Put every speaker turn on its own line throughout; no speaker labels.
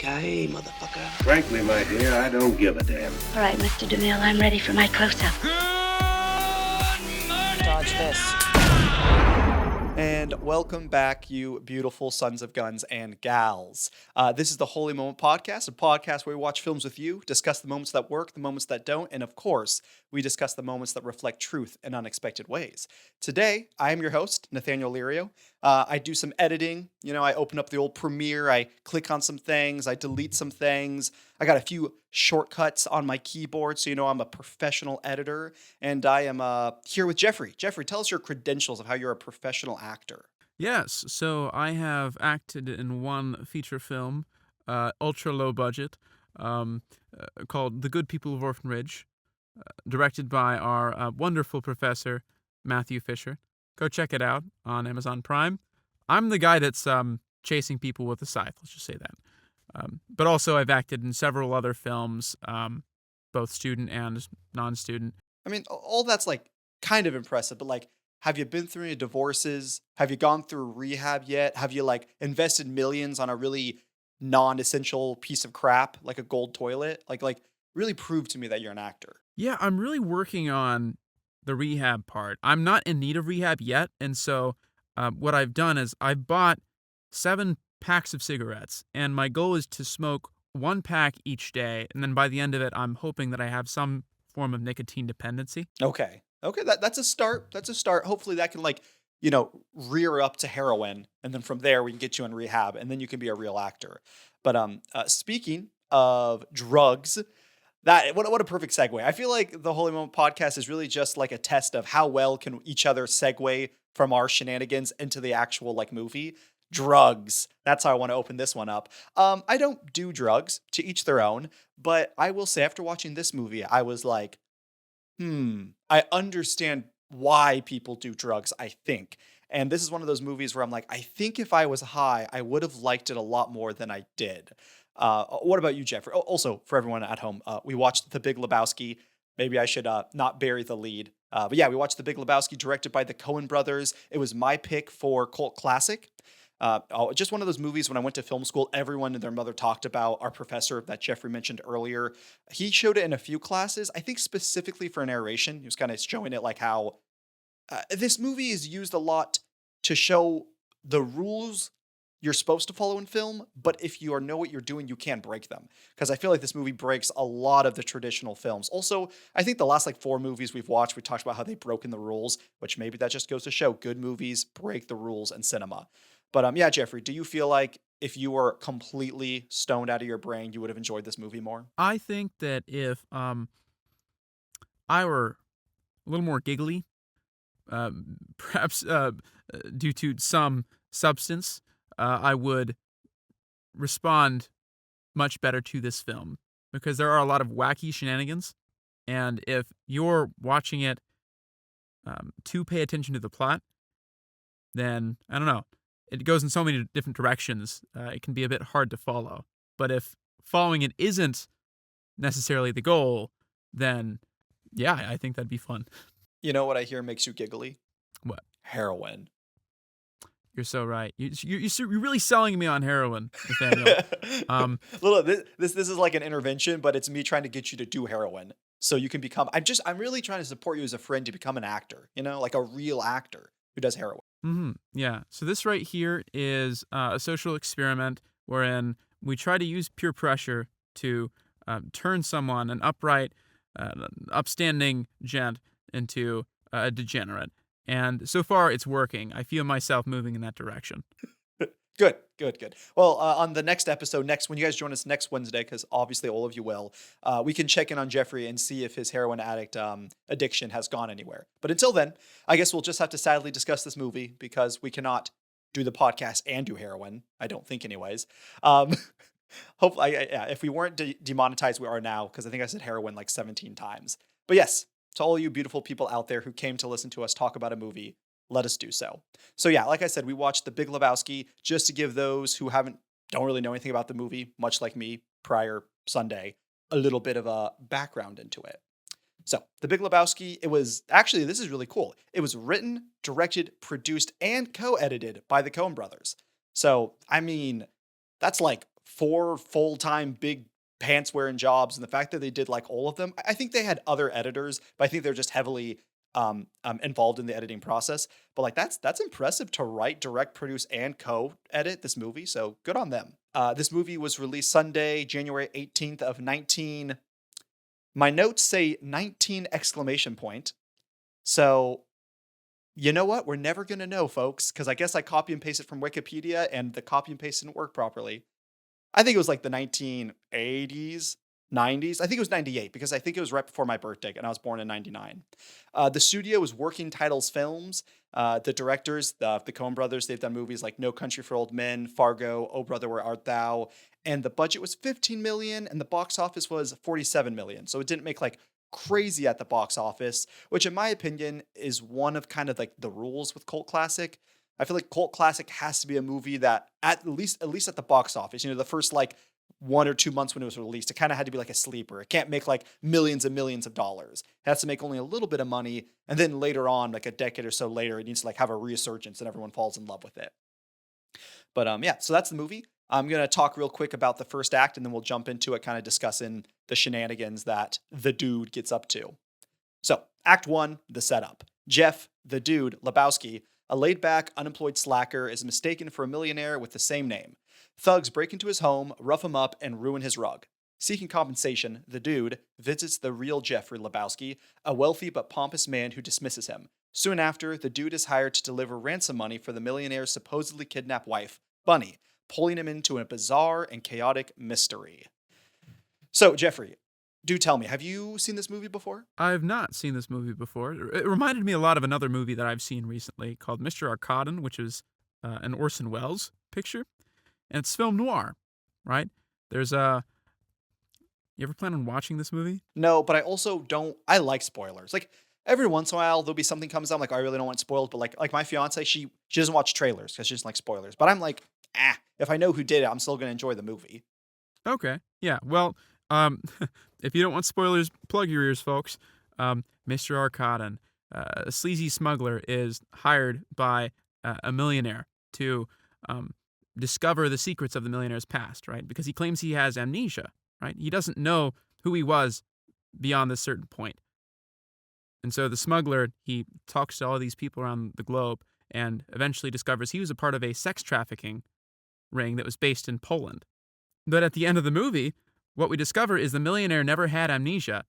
Yippee-ki-yay, motherfucker.
Frankly, my dear, I don't give a damn.
All right, Mr. DeMille, I'm ready for my close-up.
Dodge this.
And welcome back, you beautiful sons of guns and gals. This is the Holy Moment Podcast, a podcast where we watch films with you, discuss the moments that work, the moments that don't, and of course, we discuss the moments that reflect truth in unexpected ways. Today, I am your host, Nathaniel Lirio. I do some editing. I open up the old Premiere, I click on some things, I delete some things. I got a few shortcuts on my keyboard, so I'm a professional editor. And I am here with Jeffrey. Jeffrey, tell us your credentials of how you're a professional actor.
Yes, so I have acted in one feature film, ultra low budget, called The Good People of Orphan Ridge, directed by our wonderful professor, Matthew Fisher. Go check it out on Amazon Prime. I'm the guy that's chasing people with a scythe, let's just say that. But also I've acted in several other films, both student and non-student.
I mean, all that's kind of impressive, but have you been through any divorces? Have you gone through rehab yet? Have you invested millions on a really non-essential piece of crap, like a gold toilet? Really prove to me that you're an actor.
Yeah, I'm really working on the rehab part. I'm not in need of rehab yet, and so what I've done is I've bought 7 packs of cigarettes, and my goal is to smoke 1 pack each day, and then by the end of it, I'm hoping that I have some form of nicotine dependency.
Okay, that's a start. Hopefully that can rear up to heroin, and then from there we can get you in rehab, and then you can be a real actor. But speaking of drugs, what a perfect segue. I feel like the Holy Moment Podcast is really just like a test of how well can each other segue from our shenanigans into the actual movie. Drugs. That's how I want to open this one up. I don't do drugs, to each their own, but I will say after watching this movie, I was like, I understand why people do drugs, I think. And this is one of those movies where I'm like, I think if I was high, I would have liked it a lot more than I did. What about you, Jeffrey? Also, for everyone at home, we watched The Big Lebowski. Maybe I should not bury the lead. But yeah, we watched The Big Lebowski, directed by the Coen brothers. It was my pick for cult classic. Just one of those movies when I went to film school, everyone and their mother talked about. Our professor that Jeffrey mentioned earlier, he showed it in a few classes, I think specifically for narration. He was kind of showing it how this movie is used a lot to show the rules you're supposed to follow in film, but if you know what you're doing, you can't break them. Because I feel like this movie breaks a lot of the traditional films. Also, I think the last 4 movies we've watched, we talked about how they've broken the rules, which maybe that just goes to show good movies break the rules in cinema. But yeah, Jeffrey, do you feel like if you were completely stoned out of your brain, you would have enjoyed this movie more?
I think that if I were a little more giggly, perhaps due to some substance, I would respond much better to this film because there are a lot of wacky shenanigans. And if you're watching it to pay attention to the plot, then I don't know. It goes in so many different directions. It can be a bit hard to follow. But if following it isn't necessarily the goal, then yeah, I think that'd be fun.
You know what I hear makes you giggly?
What?
Heroin.
You're so right. You're really selling me on heroin, Nathaniel.
This is like an intervention, but it's me trying to get you to do heroin so you can become. I'm really trying to support you as a friend to become an actor. Like a real actor who does heroin.
Mm-hmm. Yeah. So this right here is a social experiment wherein we try to use peer pressure to turn someone, an upright, upstanding gent, into a degenerate. And so far, it's working. I feel myself moving in that direction.
Good. Well, on the next episode, when you guys join us next Wednesday, because obviously all of you will, we can check in on Jeffrey and see if his heroin addict addiction has gone anywhere. But until then, I guess we'll just have to sadly discuss this movie because we cannot do the podcast and do heroin. I don't think anyways. Hopefully, if we weren't demonetized, we are now, because I think I said heroin 17 times. But yes, to all you beautiful people out there who came to listen to us talk about a movie, let us do so. So yeah, like I said, we watched The Big Lebowski just to give those who don't really know anything about the movie, much like me prior Sunday, a little bit of a background into it. So The Big Lebowski, this is really cool. It was written, directed, produced, and co-edited by the Coen brothers. So, I mean, that's 4 full-time big pants wearing jobs, and the fact that they did like all of them, I think they had other editors, but I think they're just heavily involved in the editing process. But like that's impressive to write, direct, produce, and co-edit this movie. So good on them. This movie was released Sunday, January 18th of 19. My notes say 19 exclamation point. So you know what? We're never gonna know, folks, because I guess I copy and paste it from Wikipedia, and the copy and paste didn't work properly. I think it was like the 1980s, 90s. I think it was 98 because I think it was right before my birthday and I was born in 99. The studio was Working Titles Films. The directors, the Coen brothers, they've done movies like No Country for Old Men, Fargo, Oh Brother Where Art Thou, and the budget was 15 million and the box office was 47 million. So it didn't make like crazy at the box office, which in my opinion is one of kind of like the rules with cult classic. I feel like cult classic has to be a movie that at least at the box office, the first like 1 or 2 months when it was released, it kind of had to be like a sleeper. It can't make like millions and millions of dollars. It has to make only a little bit of money, and then later on, like a decade or so later, it needs to like have a resurgence and everyone falls in love with it. But yeah, so that's the movie. I'm gonna talk real quick about the first act, and then we'll jump into it, kind of discussing the shenanigans that the dude gets up to. So, Act 1, the setup. Jeff, the dude, Lebowski, a laid-back, unemployed slacker, is mistaken for a millionaire with the same name. Thugs break into his home, rough him up, and ruin his rug. Seeking compensation, the dude visits the real Jeffrey Lebowski, a wealthy but pompous man who dismisses him. Soon after, the dude is hired to deliver ransom money for the millionaire's supposedly kidnapped wife, Bunny, pulling him into a bizarre and chaotic mystery. So, Jeffrey, do tell me, have you seen this movie before?
I've not seen this movie before. It reminded me a lot of another movie that I've seen recently called Mr. Arkadin, which is an Orson Welles picture. And it's film noir, right? There's a... You ever plan on watching this movie?
No, but I also don't. I like spoilers. Like every once in a while, there'll be something comes out. I'm like, oh, I really don't want spoiled. But like my fiance, she doesn't watch trailers because she doesn't like spoilers. But I'm like, if I know who did it, I'm still gonna enjoy the movie.
Okay. Yeah. Well, if you don't want spoilers, plug your ears, folks. Mr. Arkadin, a sleazy smuggler, is hired by a millionaire to discover the secrets of the millionaire's past, right? Because he claims he has amnesia, right? He doesn't know who he was beyond this certain point. And so the smuggler, he talks to all these people around the globe and eventually discovers he was a part of a sex trafficking ring that was based in Poland. But at the end of the movie, what we discover is the millionaire never had amnesia.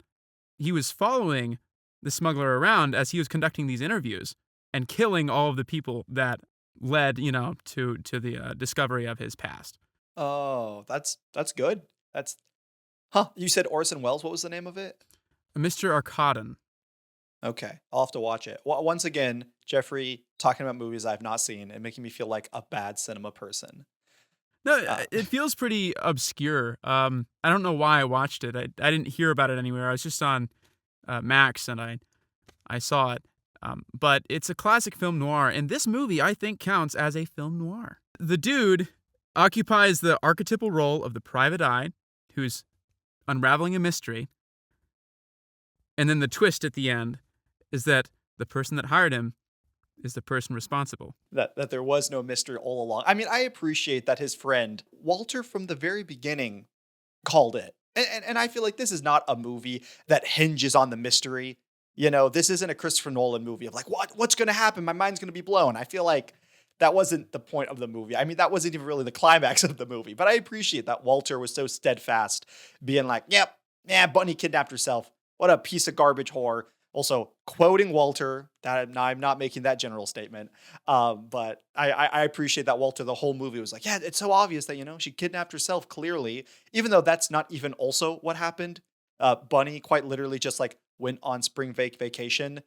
He was following the smuggler around as he was conducting these interviews and killing all of the people that led, to the discovery of his past.
Oh, that's good. You said Orson Welles. What was the name of it?
Mr. Arkadin.
Okay, I'll have to watch it. Once again, Jeffrey talking about movies I've not seen and making me feel like a bad cinema person.
No, it feels pretty obscure. I don't know why I watched it. I didn't hear about it anywhere. I was just on Max and I saw it. But it's a classic film noir, and this movie I think counts as a film noir. The dude occupies the archetypal role of the private eye who's unraveling a mystery, and then the twist at the end is that the person that hired him is the person responsible.
That there was no mystery all along. I mean, I appreciate that his friend, Walter, from the very beginning, called it. And I feel like this is not a movie that hinges on the mystery. This isn't a Christopher Nolan movie of like, what's going to happen? My mind's going to be blown. I feel like that wasn't the point of the movie. I mean, that wasn't even really the climax of the movie. But I appreciate that Walter was so steadfast, being like, yep, Bunny kidnapped herself. What a piece of garbage whore. Also, quoting Walter, that I'm not making that general statement, but I appreciate that Walter, the whole movie was like, yeah, it's so obvious that, she kidnapped herself clearly, even though that's not even also what happened. Bunny quite literally just like went on spring vacation,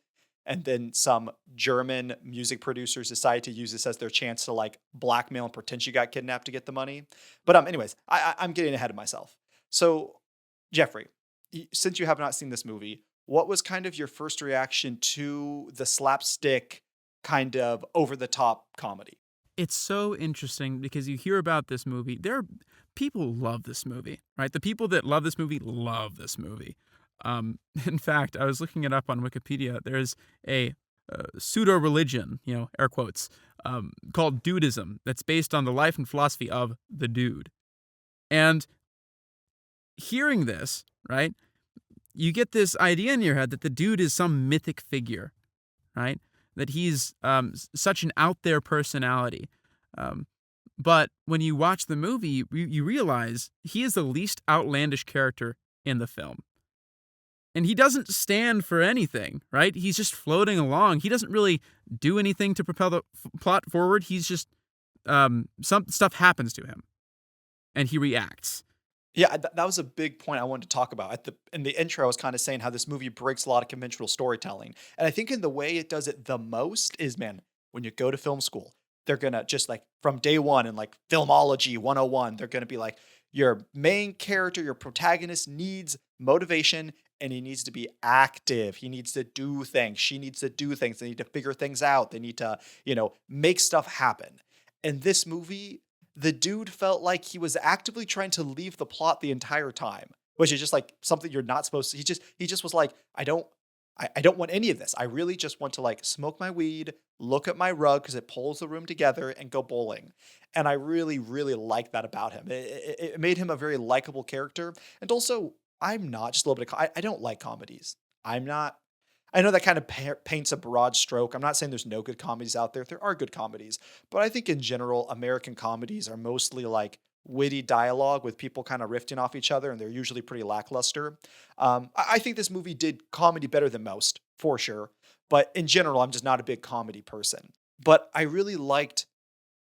and then some German music producers decided to use this as their chance to like blackmail and pretend she got kidnapped to get the money. But anyways, I'm getting ahead of myself. So, Jeffrey, since you have not seen this movie, what was kind of your first reaction to the slapstick kind of over-the-top comedy?
It's so interesting because you hear about this movie. People love this movie, right? The people that love this movie love this movie. In fact, I was looking it up on Wikipedia. There's a pseudo-religion, air quotes, called Dudism that's based on the life and philosophy of the dude. And hearing this, right, you get this idea in your head that the dude is some mythic figure, right? That he's such an out there personality. But when you watch the movie, you realize he is the least outlandish character in the film. And he doesn't stand for anything, right? He's just floating along. He doesn't really do anything to propel the plot forward. He's just, some stuff happens to him and he reacts.
Yeah, that was a big point I wanted to talk about. In the intro, I was kind of saying how this movie breaks a lot of conventional storytelling. And I think in the way it does it the most is, man, when you go to film school, they're going to just like from day one in like filmology 101, they're going to be like, your main character, your protagonist needs motivation and he needs to be active. He needs to do things. She needs to do things. They need to figure things out. They need to, make stuff happen. And this movie, the dude felt like he was actively trying to leave the plot the entire time, which is just like something you're not supposed to. He just was like, I don't want any of this. I really just want to like smoke my weed, look at my rug because it pulls the room together, and go bowling. And I really, really like that about him. It made him a very likable character. And also, I'm not just a little bit. I don't like comedies. I'm not. I know that kind of paints a broad stroke. I'm not saying there's no good comedies out there. There are good comedies, but I think in general, American comedies are mostly like witty dialogue with people kind of riffing off each other, and they're usually pretty lackluster. I think this movie did comedy better than most, for sure. But in general, I'm just not a big comedy person. But I really liked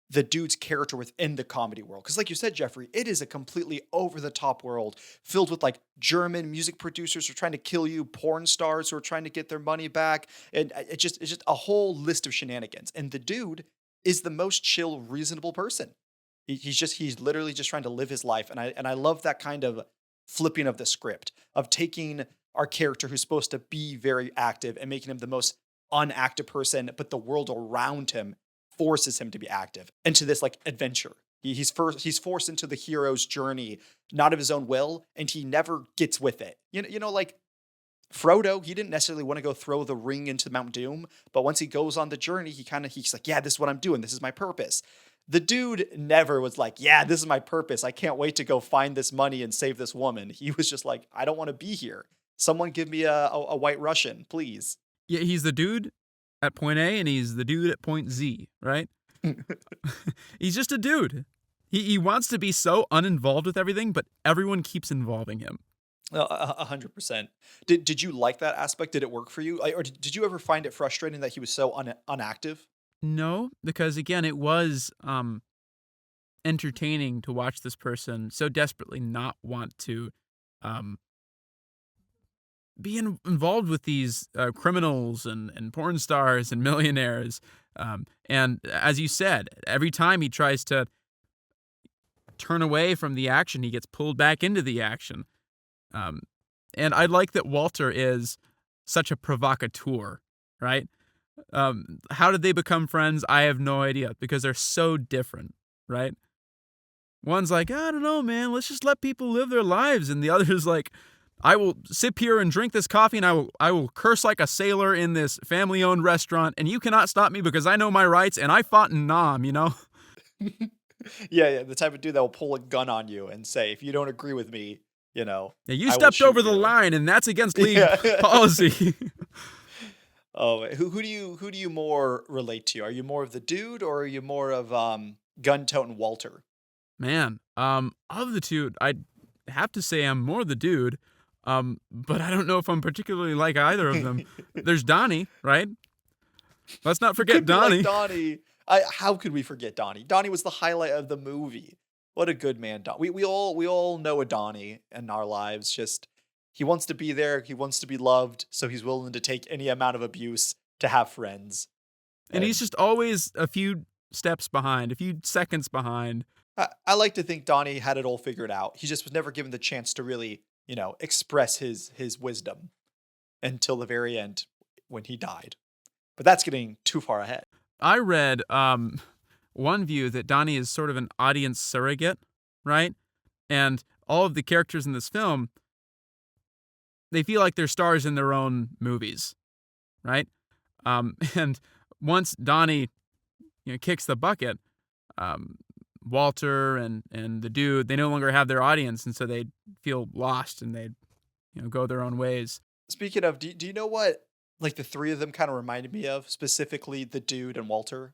the dude's character within the comedy world. Because like you said, Jeffrey, it is a completely over-the-top world filled with like German music producers who are trying to kill you, porn stars who are trying to get their money back. And it's just a whole list of shenanigans. And the dude is the most chill, reasonable person. He's literally just trying to live his life. And I love that kind of flipping of the script, of taking our character who's supposed to be very active and making him the most unactive person, but the world around him forces him to be active into this like adventure. He's forced into the hero's journey, not of his own will, and he never gets with it. Like Frodo, he didn't necessarily want to go throw the ring into Mount Doom, but once he goes on the journey, he's like, yeah, this is what I'm doing. This is my purpose. The dude never was like, yeah, this is my purpose. I can't wait to go find this money and save this woman. He was just like, I don't want to be here. Someone give me a white Russian, please.
Yeah, he's the dude at point A and he's the dude at point Z, right? He's just a dude. He wants to be so uninvolved with everything, but everyone keeps involving him.
100%. Did you like that aspect? Did it work for you? Or did you ever find it frustrating that he was so unactive?
No, because again, it was entertaining to watch this person so desperately not want to be involved with these criminals and porn stars and millionaires. And as you said, every time he tries to turn away from the action, he gets pulled back into the action. And I like that Walter is such a provocateur, right? How did they become friends? I have no idea, because they're so different, right? One's like, I don't know, man, let's just let people live their lives. And the other's like, I will sip here and drink this coffee, and I will curse like a sailor in this family-owned restaurant, and you cannot stop me because I know my rights, and I fought in Nam,
Yeah, the type of dude that will pull a gun on you and say, if you don't agree with me,
Yeah, you stepped over the line, and that's against league policy.
Oh, who do you more relate to? Are you more of the dude, or are you more of gun-toting Walter?
Man, of the two, I'd have to say I'm more the dude. But I don't know if I'm particularly like either of them. There's Donnie, right? Let's not forget Donnie.
Like Donnie. How could we forget Donnie? Donnie was the highlight of the movie. What a good man, We all know a Donnie in our lives. Just he wants to be there. He wants to be loved. So he's willing to take any amount of abuse to have friends.
And he's just always a few steps behind, a few seconds behind.
I like to think Donnie had it all figured out. He just was never given the chance to really, express his wisdom until the very end when he died. But that's getting too far ahead.
I read one view that Donnie is sort of an audience surrogate, right? And all of the characters in this film, they feel like they're stars in their own movies, right? And once Donnie kicks the bucket, Walter and the dude, they no longer have their audience, and so they feel lost and they go their own ways.
Speaking of, do you know what like the three of them kind of reminded me of, specifically the dude and Walter?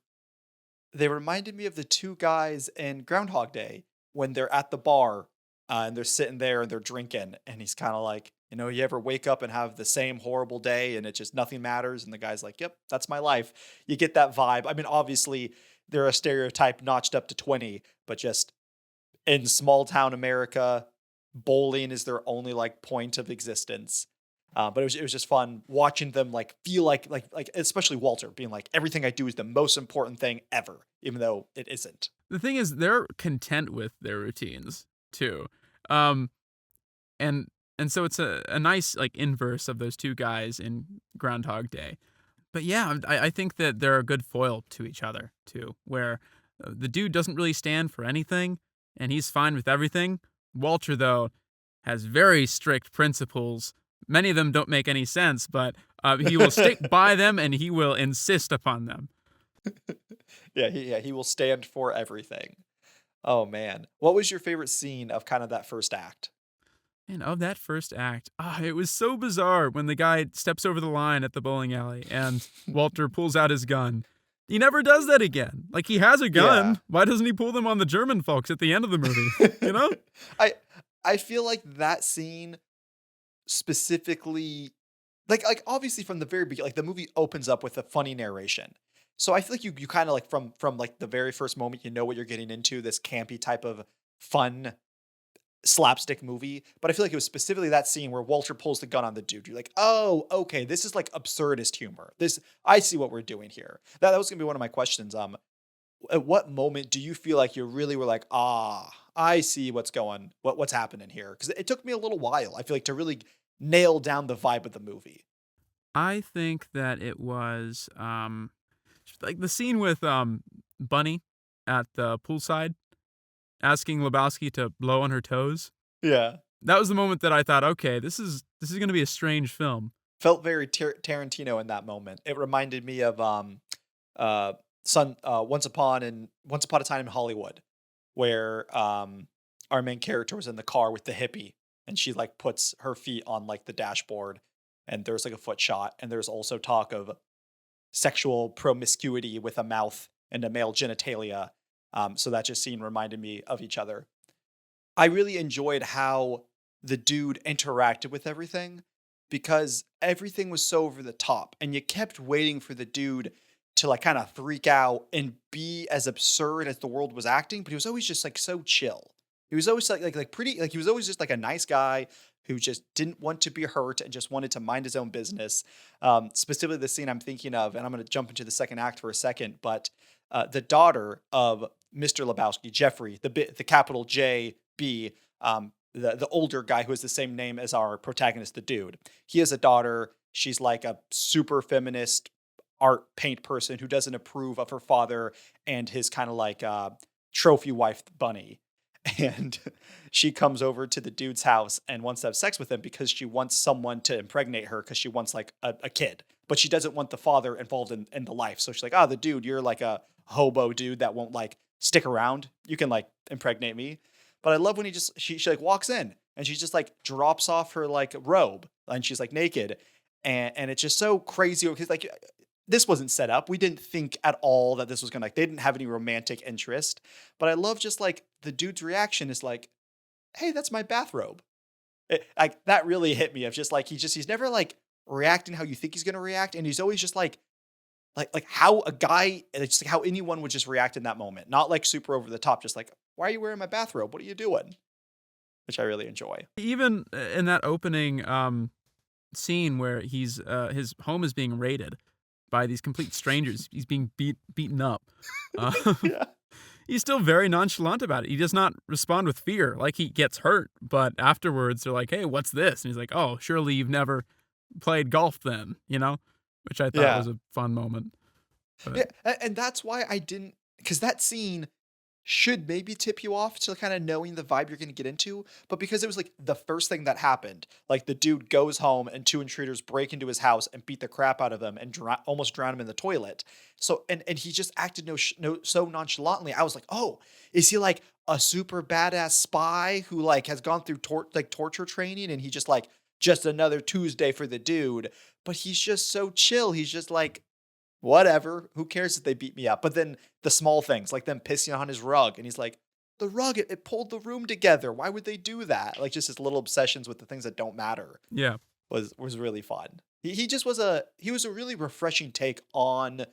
They reminded me of the two guys in Groundhog Day when they're at the bar and they're sitting there and they're drinking, and he's kind of like, you ever wake up and have the same horrible day and it just nothing matters, and the guy's like, "Yep, that's my life." You get that vibe. I mean, obviously they're a stereotype notched up to 20, but just in small town America, bowling is their only like point of existence. But it was just fun watching them like feel like especially Walter being like, everything I do is the most important thing ever, even though it isn't.
The thing is, they're content with their routines too, um, and and so it's a nice like inverse of those two guys in Groundhog Day. But yeah, I think that they're a good foil to each other too, where the dude doesn't really stand for anything, and he's fine with everything. Walter, though, has very strict principles. Many of them don't make any sense, but he will stick by them and he will insist upon them.
He will stand for everything. Oh man, what was your favorite scene of kind of that first act?
And of that first act, it was so bizarre when the guy steps over the line at the bowling alley and Walter pulls out his gun. He never does that again. Like, he has a gun.
Yeah.
Why doesn't he pull them on the German folks at the end of the movie? You know?
I feel like that scene specifically, like obviously from the very beginning, like the movie opens up with a funny narration. So I feel like you kind of like from like the very first moment, you know what you're getting into, this campy type of fun slapstick movie. But I feel like it was specifically that scene where Walter pulls the gun on the dude. You're like, oh, okay, this is like absurdist humor. This, I see what we're doing here. That was gonna be one of my questions. At what moment do you feel like you really were like, I see what's happening here? Because it took me a little while, I feel like, to really nail down the vibe of the movie.
I think that it was like the scene with Bunny at the poolside asking Lebowski to blow on her toes.
Yeah.
That was the moment that I thought, okay, this is going to be a strange film.
Felt very Tarantino in that moment. It reminded me of Once Upon a Time in Hollywood, where our main character was in the car with the hippie, and she like puts her feet on like the dashboard, and there's like a foot shot, and there's also talk of sexual promiscuity with a mouth and a male genitalia. So that just scene reminded me of each other. I really enjoyed how the dude interacted with everything, because everything was so over the top, and you kept waiting for the dude to like kind of freak out and be as absurd as the world was acting, but he was always just like so chill. He was always like pretty, like he was always just like a nice guy who just didn't want to be hurt and just wanted to mind his own business. Specifically the scene I'm thinking of, and I'm going to jump into the second act for a second, but the daughter of Mr. Lebowski, Jeffrey, the capital J B, the older guy who has the same name as our protagonist, the dude. He has a daughter. She's like a super feminist art paint person who doesn't approve of her father and his kind of like trophy wife Bunny. And she comes over to the dude's house and wants to have sex with him because she wants someone to impregnate her, because she wants like a kid, but she doesn't want the father involved in the life. So she's like, the dude, you're like a hobo dude that won't like stick around. You can like impregnate me. But I love when she like walks in and she just like drops off her like robe and she's like naked. And it's just so crazy because like this wasn't set up. We didn't think at all that this was gonna, like, they didn't have any romantic interest. But I love just like the dude's reaction is like, hey, that's my bathrobe. Like that really hit me of just like, he's never like reacting how you think he's gonna react. And he's always just like how a guy, it's just like how anyone would just react in that moment. Not like super over the top, just like, why are you wearing my bathrobe? What are you doing? Which I really enjoy.
Even in that opening scene where his home is being raided by these complete strangers, he's being beaten up.
Yeah.
He's still very nonchalant about it. He does not respond with fear. Like, he gets hurt, but afterwards they're like, hey, what's this? And he's like, oh, surely you've never played golf then, which I thought was a fun moment. But
Yeah, and that's why I didn't, because that scene, should maybe tip you off to kind of knowing the vibe you're going to get into. But because it was like the first thing that happened, like the dude goes home and two intruders break into his house and beat the crap out of him and almost drown him in the toilet. So, and he just acted so nonchalantly. I was like, oh, is he like a super badass spy who like has gone through torture training and he just another Tuesday for the dude? But he's just so chill. He's just like, whatever. Who cares if they beat me up? But then the small things, like them pissing on his rug, and he's like, the rug, it pulled the room together. Why would they do that? Like just his little obsessions with the things that don't matter
Yeah.
was really fun. He just was a really refreshing take on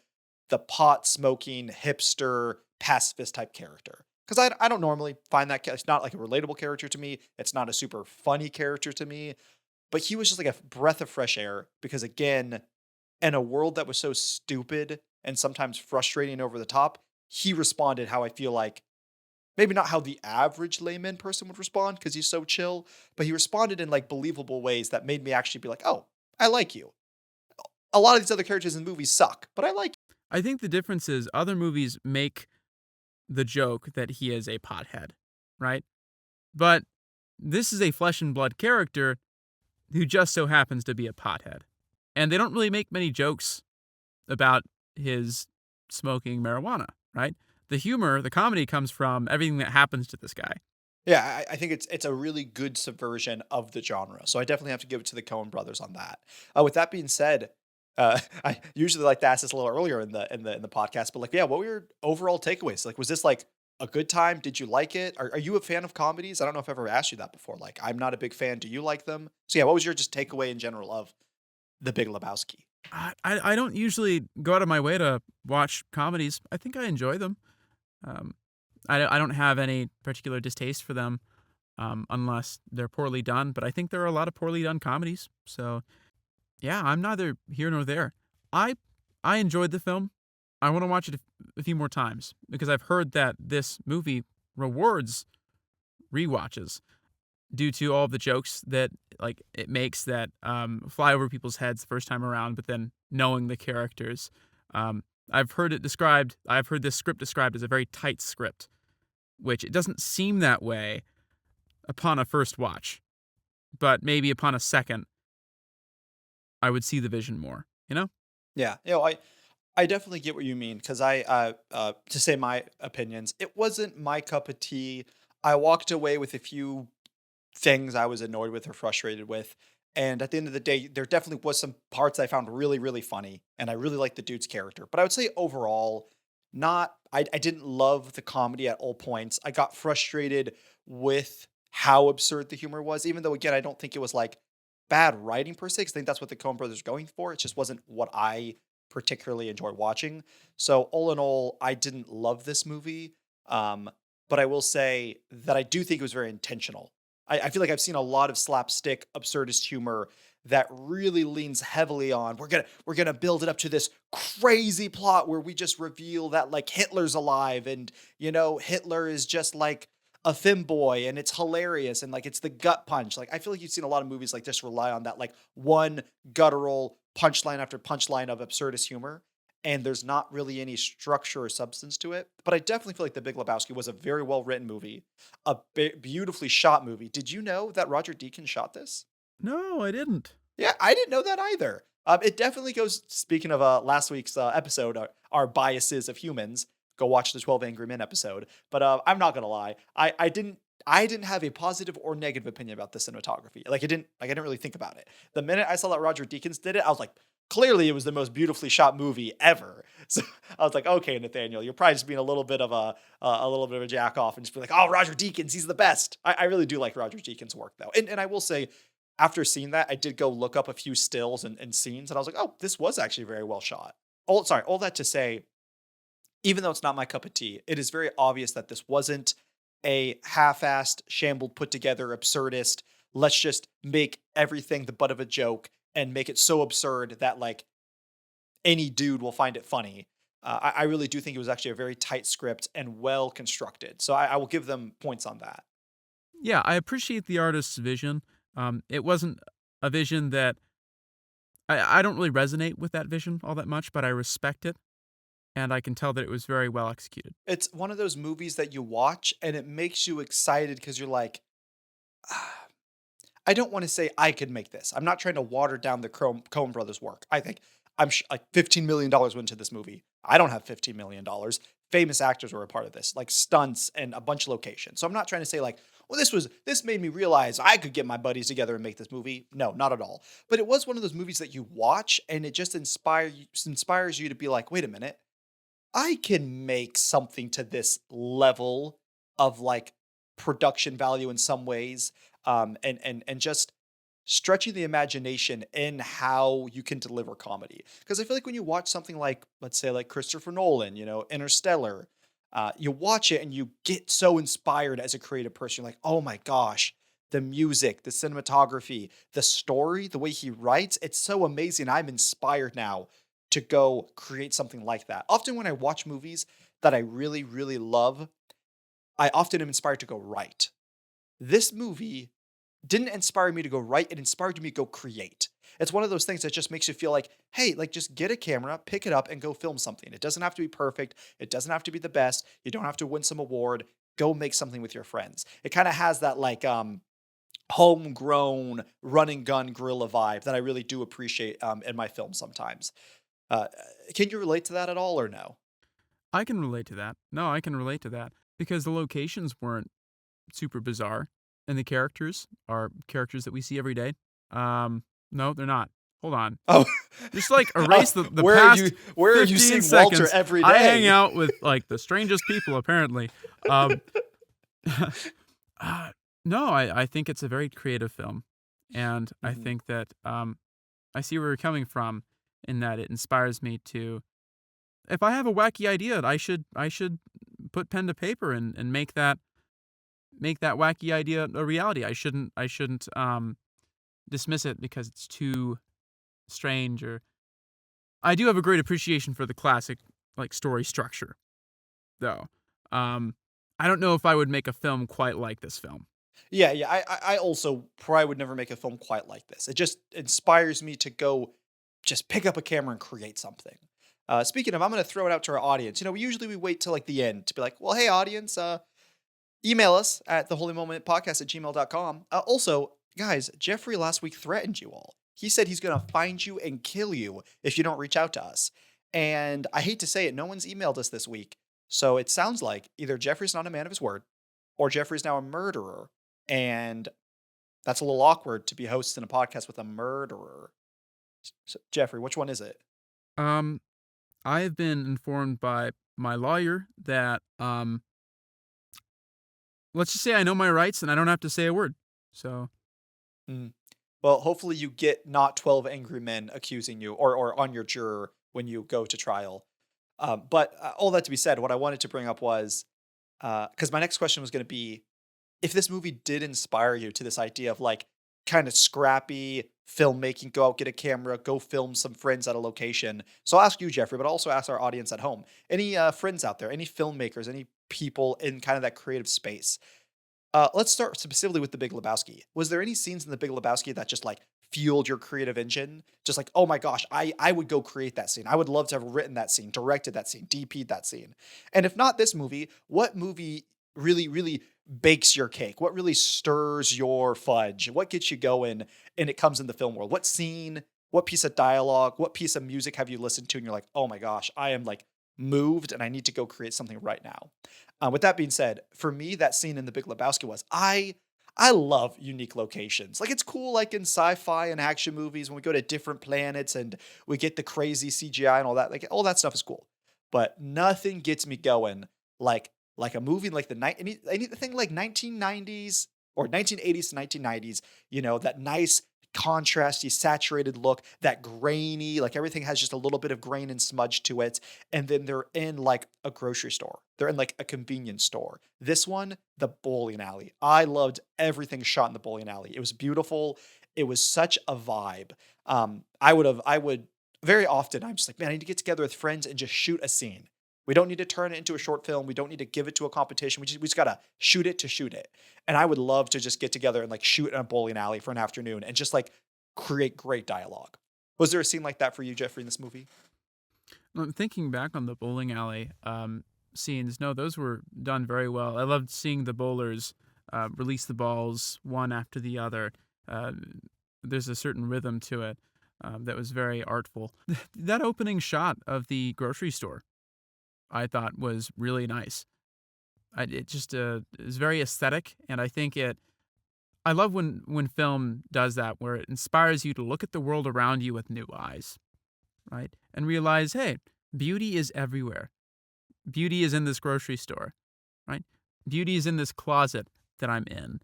the pot smoking hipster pacifist type character. Because I don't normally find that it's not like a relatable character to me. It's not a super funny character to me. But he was just like a breath of fresh air because again, in a world that was so stupid and sometimes frustrating over the top, he responded how I feel like maybe not how the average layman person would respond because he's so chill, but he responded in like believable ways that made me actually be like, oh, I like you. A lot of these other characters in movies suck, but I like you.
I think the difference is other movies make the joke that he is a pothead, right? But this is a flesh and blood character who just so happens to be a pothead. And they don't really make many jokes about his smoking marijuana, right? The humor, the comedy comes from everything that happens to this guy.
Yeah, I think it's a really good subversion of the genre. So I definitely have to give it to the Coen brothers on that. With that being said, I usually like to ask this a little earlier in the podcast, but like, yeah, what were your overall takeaways? Like, was this like a good time? Did you like it? Are you a fan of comedies? I don't know if I've ever asked you that before. Like, I'm not a big fan. Do you like them? So yeah, what was your just takeaway in general of The Big Lebowski?
I don't usually go out of my way to watch comedies. I think I enjoy them. Um, I don't have any particular distaste for them unless they're poorly done, but I think there are a lot of poorly done comedies. So, yeah, I'm neither here nor there. I I enjoyed the film. I want to watch it a few more times because I've heard that this movie rewards rewatches due to all the jokes that like it makes that fly over people's heads the first time around, but then knowing the characters. Um, I've heard this script described as a very tight script, which it doesn't seem that way upon a first watch, but maybe upon a second, I would see the vision more, you know?
Yeah, I definitely get what you mean because to say my opinions, it wasn't my cup of tea. I walked away with a few things I was annoyed with or frustrated with. And at the end of the day, there definitely was some parts I found really, really funny. And I really liked the dude's character. But I would say overall, I didn't love the comedy at all points. I got frustrated with how absurd the humor was, even though, again, I don't think it was like bad writing per se, because I think that's what the Coen brothers are going for. It just wasn't what I particularly enjoy watching. So, all in all, I didn't love this movie. Um, but I will say that I do think it was very intentional. I feel like I've seen a lot of slapstick absurdist humor that really leans heavily on we're gonna build it up to this crazy plot where we just reveal that like Hitler's alive and Hitler is just like a femboy and it's hilarious and like it's the gut punch. Like I feel like you've seen a lot of movies like just rely on that like one guttural punchline after punchline of absurdist humor and there's not really any structure or substance to it. But I definitely feel like The Big Lebowski was a very well written movie, a beautifully shot movie. Did you know that Roger Deakins shot this?
No, I didn't.
Yeah, I didn't know that either. It definitely goes. Speaking of last week's episode, our biases of humans. Go watch the 12 Angry Men episode. But I'm not gonna lie, I didn't have a positive or negative opinion about the cinematography. I didn't really think about it. The minute I saw that Roger Deakins did it, I was like, clearly it was the most beautifully shot movie ever. So I was like, okay, Nathaniel, you're probably just being a little bit of a jack off and just be like, oh, Roger Deakins, he's the best. I really do like Roger Deakins' work though, and I will say, after seeing that, I did go look up a few stills and scenes, and I was like, oh, this was actually very well shot. All that to say, even though it's not my cup of tea, it is very obvious that this wasn't a half-assed, shambled, put together absurdist. Let's just make everything the butt of a joke and make it so absurd that like any dude will find it funny. I really do think it was actually a very tight script and well constructed. So I will give them points on that.
Yeah, I appreciate the artist's vision. It wasn't a vision that I don't really resonate with that vision all that much, but I respect it. and I can tell that it was very well executed.
It's one of those movies that you watch and it makes you excited because you're like, "Ah, I don't want to say I could make this. I'm not trying to water down the Coen brothers' work. I think like $15 million went into this movie. I don't have $15 million. Famous actors were a part of this, like stunts and a bunch of locations. So I'm not trying to say like, well, this made me realize I could get my buddies together and make this movie. No, not at all. But it was one of those movies that you watch and it just inspires you to be like, wait a minute, I can make something to this level of like production value in some ways, and just stretching the imagination in how you can deliver comedy. Because I feel like when you watch something like, let's say, like Christopher Nolan, Interstellar, you watch it and you get so inspired as a creative person. You're like, oh my gosh, the music, the cinematography, the story, the way he writes, it's so amazing. I'm inspired now to go create something like that. Often when I watch movies that I really, really love, I often am inspired to go write. This movie didn't inspire me to go write, it inspired me to go create. It's one of those things that just makes you feel like, hey, like just get a camera, pick it up, and go film something. It doesn't have to be perfect. It doesn't have to be the best. You don't have to win some award. Go make something with your friends. It kind of has that like homegrown run and gun guerrilla vibe that I really do appreciate in my films sometimes. Uh, can you relate to that at all or no?
I can relate to that. No, I can relate to that because the locations weren't super bizarre, and the characters are characters that we see every day. No, they're not. Hold on.
Oh,
Just like erase the
where
past
are you
15
seeing
seconds.
Walter every day?
I hang out with like the strangest people apparently. Um, no, I think it's a very creative film, and I
Mhm.
think that I see where you're coming from in that it inspires me to. If I have a wacky idea, I should put pen to paper and make that wacky idea a reality. I shouldn't dismiss it because it's too strange. Or I do have a great appreciation for the classic like story structure, though. Um, I don't know if I would make a film quite like this film.
Yeah, yeah. I also probably would never make a film quite like this. It just inspires me to go just pick up a camera and create something. Speaking of, I'm going to throw it out to our audience. We wait till like the end to be like, well, hey, audience, email us at theholymomentpodcast@gmail.com. Also, guys, Jeffrey last week threatened you all. He said he's going to find you and kill you if you don't reach out to us. And I hate to say it, no one's emailed us this week. So it sounds like either Jeffrey's not a man of his word or Jeffrey's now a murderer. And that's a little awkward to be hosting a podcast with a murderer. So, Jeffrey, which one is it?
Um, I have been informed by my lawyer that let's just say I know my rights and I don't have to say a word. So
Mm. Well, hopefully you get not 12 angry men accusing you or on your juror when you go to trial. But all that to be said, what I wanted to bring up was because my next question was going to be if this movie did inspire you to this idea of like kind of scrappy filmmaking, go out, get a camera, go film some friends at a location. So I'll ask you, Jeffrey, but also ask our audience at home. Any friends out there, any filmmakers, any people in kind of that creative space? Let's start specifically with the Big Lebowski. Was there any scenes in the Big Lebowski that just like fueled your creative engine? Just like, oh my gosh, I would go create that scene. I would love to have written that scene, directed that scene, DP'd that scene. And if not this movie, what movie really, really bakes your cake? What really stirs your fudge? What gets you going and it comes in the film world? What scene, what piece of dialogue, what piece of music have you listened to and you're like, oh my gosh, I am like moved and I need to go create something right now. With that being said, for me, that scene in The Big Lebowski was I love unique locations. Like it's cool, like in sci-fi and action movies when we go to different planets and we get the crazy CGI and all that. Like all that stuff is cool, but nothing gets me going like a movie like anything like 1990s or 1980s to 1990s. That nice contrasty, saturated look, that grainy, like everything has just a little bit of grain and smudge to it. And then they're in like a grocery store. They're in like a convenience store. This one, the bowling alley. I loved everything shot in the bowling alley. It was beautiful. It was such a vibe. I would very often, I'm just like, man, I need to get together with friends and just shoot a scene. We don't need to turn it into a short film. We don't need to give it to a competition. We just got to shoot it to shoot it. And I would love to just get together and like shoot in a bowling alley for an afternoon and just like create great dialogue. Was there a scene like that for you, Jeffrey, in this movie?
Thinking back on the bowling alley scenes, no, those were done very well. I loved seeing the bowlers release the balls one after the other. Uh, there's a certain rhythm to it that was very artful. That opening shot of the grocery store, I thought, was really nice. It just is very aesthetic, and I think I love when film does that, where it inspires you to look at the world around you with new eyes, right? And realize, hey, beauty is everywhere. Beauty is in this grocery store, right? Beauty is in this closet that I'm in,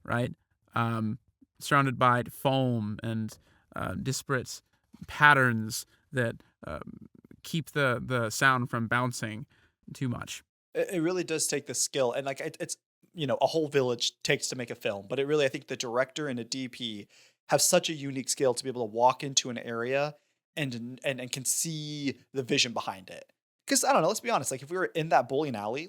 right? Surrounded by foam and disparate patterns that keep the sound from bouncing too much.
It really does take the skill, and like it's a whole village takes to make a film, but it really I think the director and a DP have such a unique skill to be able to walk into an area and can see the vision behind it. Because I don't know, let's be honest, like if we were in that bowling alley,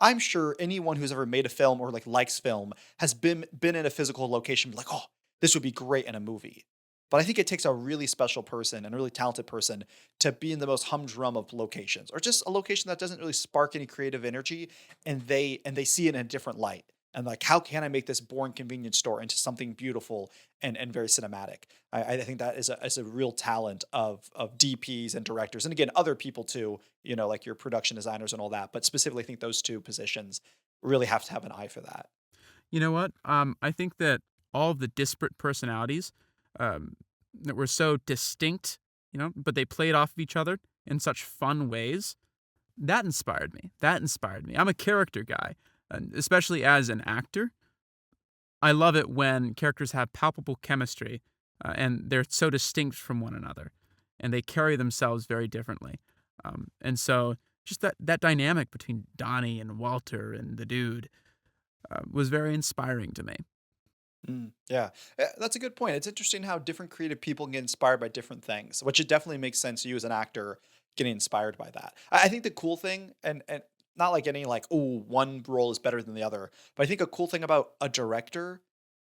I'm sure anyone who's ever made a film or like likes film has been in a physical location, be like, oh, this would be great in a movie. But I think it takes a really special person and a really talented person to be in the most humdrum of locations, or just a location that doesn't really spark any creative energy, and they see it in a different light. And like, how can I make this boring convenience store into something beautiful and very cinematic? I think that is a real talent of DPs and directors, and again, other people too. Like your production designers and all that. But specifically, I think those two positions really have to have an eye for that.
You know what? I think that all of the disparate personalities that were so distinct, but they played off of each other in such fun ways, that inspired me. That inspired me. I'm a character guy, and especially as an actor. I love it when characters have palpable chemistry and they're so distinct from one another and they carry themselves very differently. And so just that dynamic between Donnie and Walter and the dude was very inspiring to me.
Yeah. That's a good point. It's interesting how different creative people get inspired by different things, which it definitely makes sense you as an actor getting inspired by that. I think the cool thing, and not like any like, oh, one role is better than the other, but I think a cool thing about a director,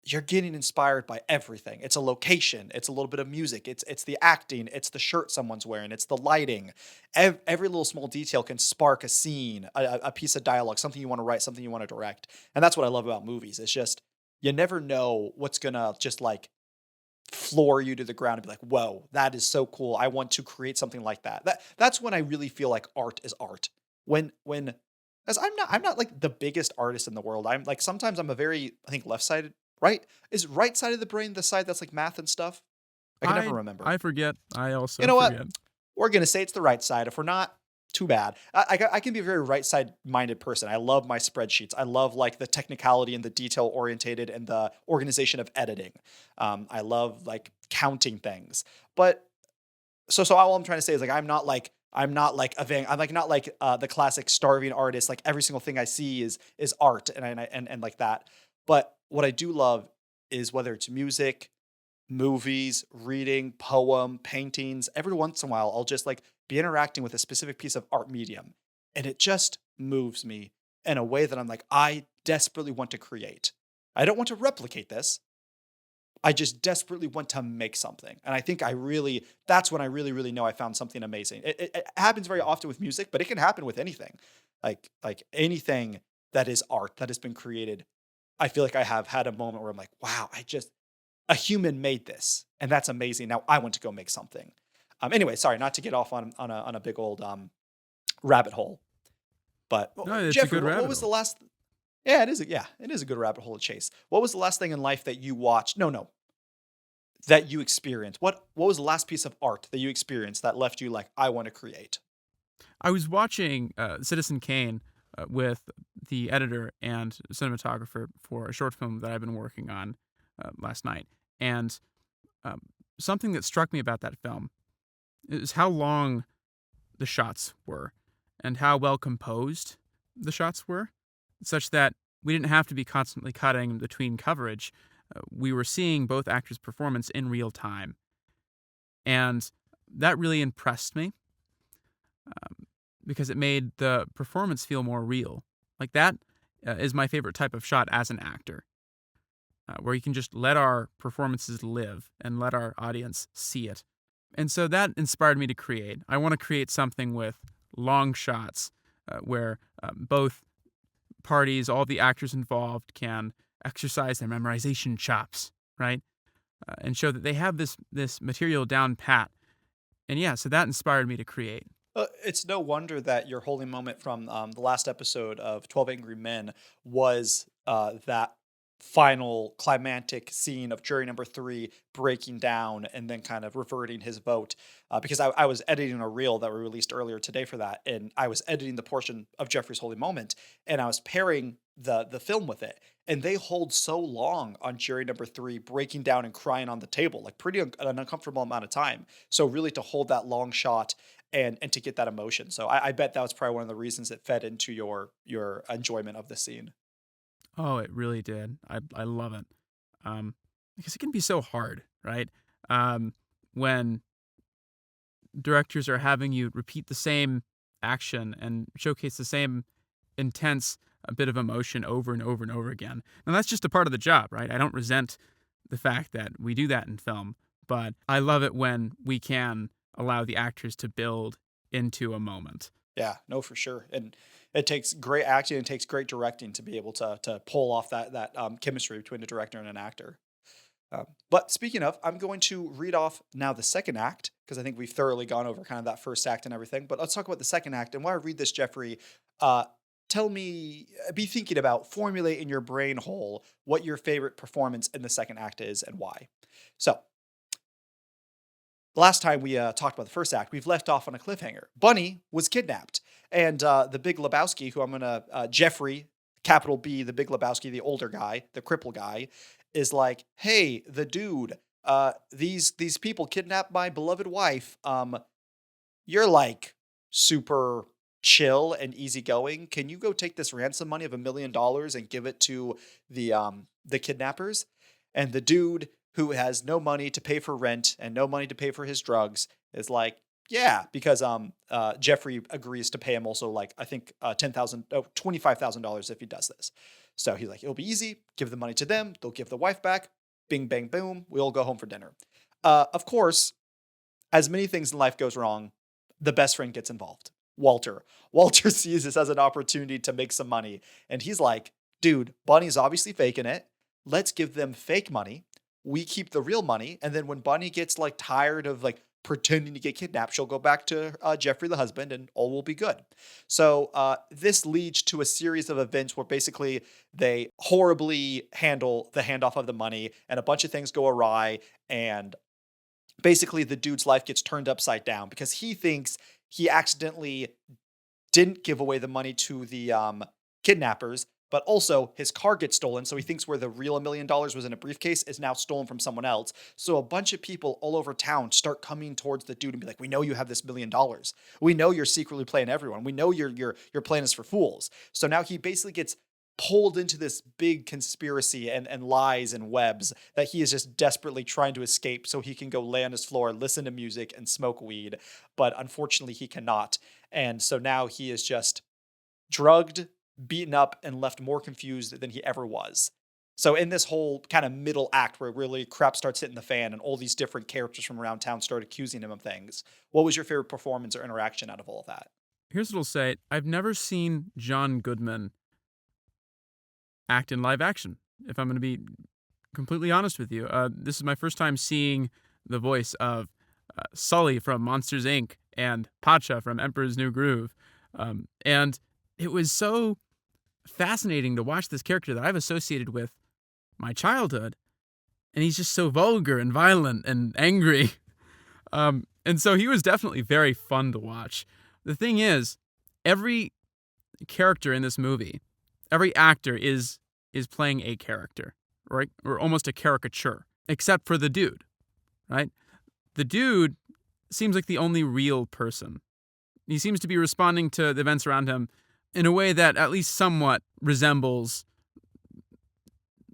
you're getting inspired by everything. It's a location, it's a little bit of music, it's the acting, it's the shirt someone's wearing, it's the lighting. Every little small detail can spark a scene, a piece of dialogue, something you want to write, something you want to direct. And that's what I love about movies. It's just you never know what's gonna just like floor you to the ground and be like, whoa, that is so cool. I want to create something like that. That's when I really feel like art is art. When as I'm not like the biggest artist in the world. I'm like sometimes I'm a very I think left sided, right? Is right side of the brain the side that's like math and stuff? I can never
I
remember.
I forget. I
You
also
know what?
forget.
We're gonna say it's the right side. If we're not, too bad. I can be a very right side minded person. I love my spreadsheets. I love like the technicality and the detail orientated and the organization of editing. I love like counting things. But so all I'm trying to say is like I'm not like I'm like not like the classic starving artist. Like every single thing I see is art and like that. But what I do love is whether it's music, movies, reading, poem, paintings. Every once in a while, I'll just like be interacting with a specific piece of art medium, and it just moves me in a way that I'm like, I desperately want to create. I don't want to replicate this. I just desperately want to make something. And I think that's when I really, really know I found something amazing. It happens very often with music, but it can happen with anything. Like anything that is art that has been created. I feel like I have had a moment where I'm like, wow, a human made this, and that's amazing. Now I want to go make something. Anyway, sorry, not to get off on a big old rabbit hole, but
No, it's a
Jeffrey,
good
what
rabbit
was the
hole.
last? Yeah, it is a good rabbit hole to chase. What was the last thing in life that you watched? No, that you experienced. What was the last piece of art that you experienced that left you like, I want to create?
I was watching Citizen Kane with the editor and cinematographer for a short film that I've been working on last night, and um, something that struck me about that film is how long the shots were and how well composed the shots were, such that we didn't have to be constantly cutting between coverage. We were seeing both actors' performance in real time, and that really impressed me because it made the performance feel more real. Like that is my favorite type of shot as an actor, where you can just let our performances live and let our audience see it And so that inspired me to create. I want to create something with long shots where both parties, all the actors involved, can exercise their memorization chops, right? And show that they have this material down pat. And yeah, so that inspired me to create.
It's no wonder that your holy moment from the last episode of 12 Angry Men was that final climactic scene of jury number 3 breaking down and then kind of reverting his vote. Because I was editing a reel that we released earlier today for that, and I was editing the portion of Jeffrey's holy moment, and I was pairing the film with it. And they hold so long on jury number 3 breaking down and crying on the table, like an uncomfortable amount of time. So really to hold that long shot and to get that emotion. So I bet that was probably one of the reasons it fed into your enjoyment of the scene.
Oh, it really did. I love it. Because it can be so hard, right? When directors are having you repeat the same action and showcase the same intense bit of emotion over and over and over again. And that's just a part of the job, right? I don't resent the fact that we do that in film, but I love it when we can allow the actors to build into a moment.
Yeah, no, for sure. And it takes great acting and it takes great directing to be able to pull off that chemistry between a director and an actor. But speaking of, I'm going to read off now the second act because I think we've thoroughly gone over kind of that first act and everything. But let's talk about the second act. And while I read this, Jeffrey, tell me, be thinking about, formulate in your brain hole what your favorite performance in the second act is and why. So, last time we talked about the first act, we've left off on a cliffhanger. Bunny was kidnapped. And the Big Lebowski, who I'm going to, Jeffrey, capital B, the Big Lebowski, the older guy, the cripple guy, is like, hey, the dude, these people kidnapped my beloved wife. You're like super chill and easygoing. Can you go take this ransom money of $1 million and give it to the kidnappers? And the dude, who has no money to pay for rent and no money to pay for his drugs, is like, yeah, because Jeffrey agrees to pay him also, like, I think $25,000 if he does this. So he's like, it'll be easy. Give the money to them. They'll give the wife back. Bing, bang, boom. We all go home for dinner. Of course, as many things in life goes wrong, the best friend gets involved. Walter. Walter sees this as an opportunity to make some money. And he's like, dude, Bunny's obviously faking it. Let's give them fake money. We keep the real money. And then when Bunny gets like tired of like pretending to get kidnapped, she'll go back to Jeffrey, the husband, and all will be good. So this leads to a series of events where basically they horribly handle the handoff of the money and a bunch of things go awry. And basically the dude's life gets turned upside down because he thinks he accidentally didn't give away the money to the kidnappers, but also his car gets stolen. So he thinks where the real $1 million was in a briefcase is now stolen from someone else. So a bunch of people all over town start coming towards the dude and be like, we know you have this $1 million. We know you're secretly playing everyone. We know your plan is for fools. So now he basically gets pulled into this big conspiracy and lies and webs that he is just desperately trying to escape so he can go lay on his floor, listen to music, and smoke weed. But unfortunately, he cannot. And so now he is just drugged, beaten up, and left more confused than he ever was. So in this whole kind of middle act where really crap starts hitting the fan and all these different characters from around town start accusing him of things, what was your favorite performance or interaction out of all of that?
Here's what I'll say. I've never seen John Goodman act in live action, if I'm going to be completely honest with you. This is my first time seeing the voice of Sully from Monsters, Inc. and Pacha from Emperor's New Groove. And it was so fascinating to watch this character that I've associated with my childhood. And he's just so vulgar and violent and angry. And so he was definitely very fun to watch. The thing is, every character in this movie, every actor is playing a character, right? Or almost a caricature, except for the dude, right? The dude seems like the only real person. He seems to be responding to the events around him in a way that at least somewhat resembles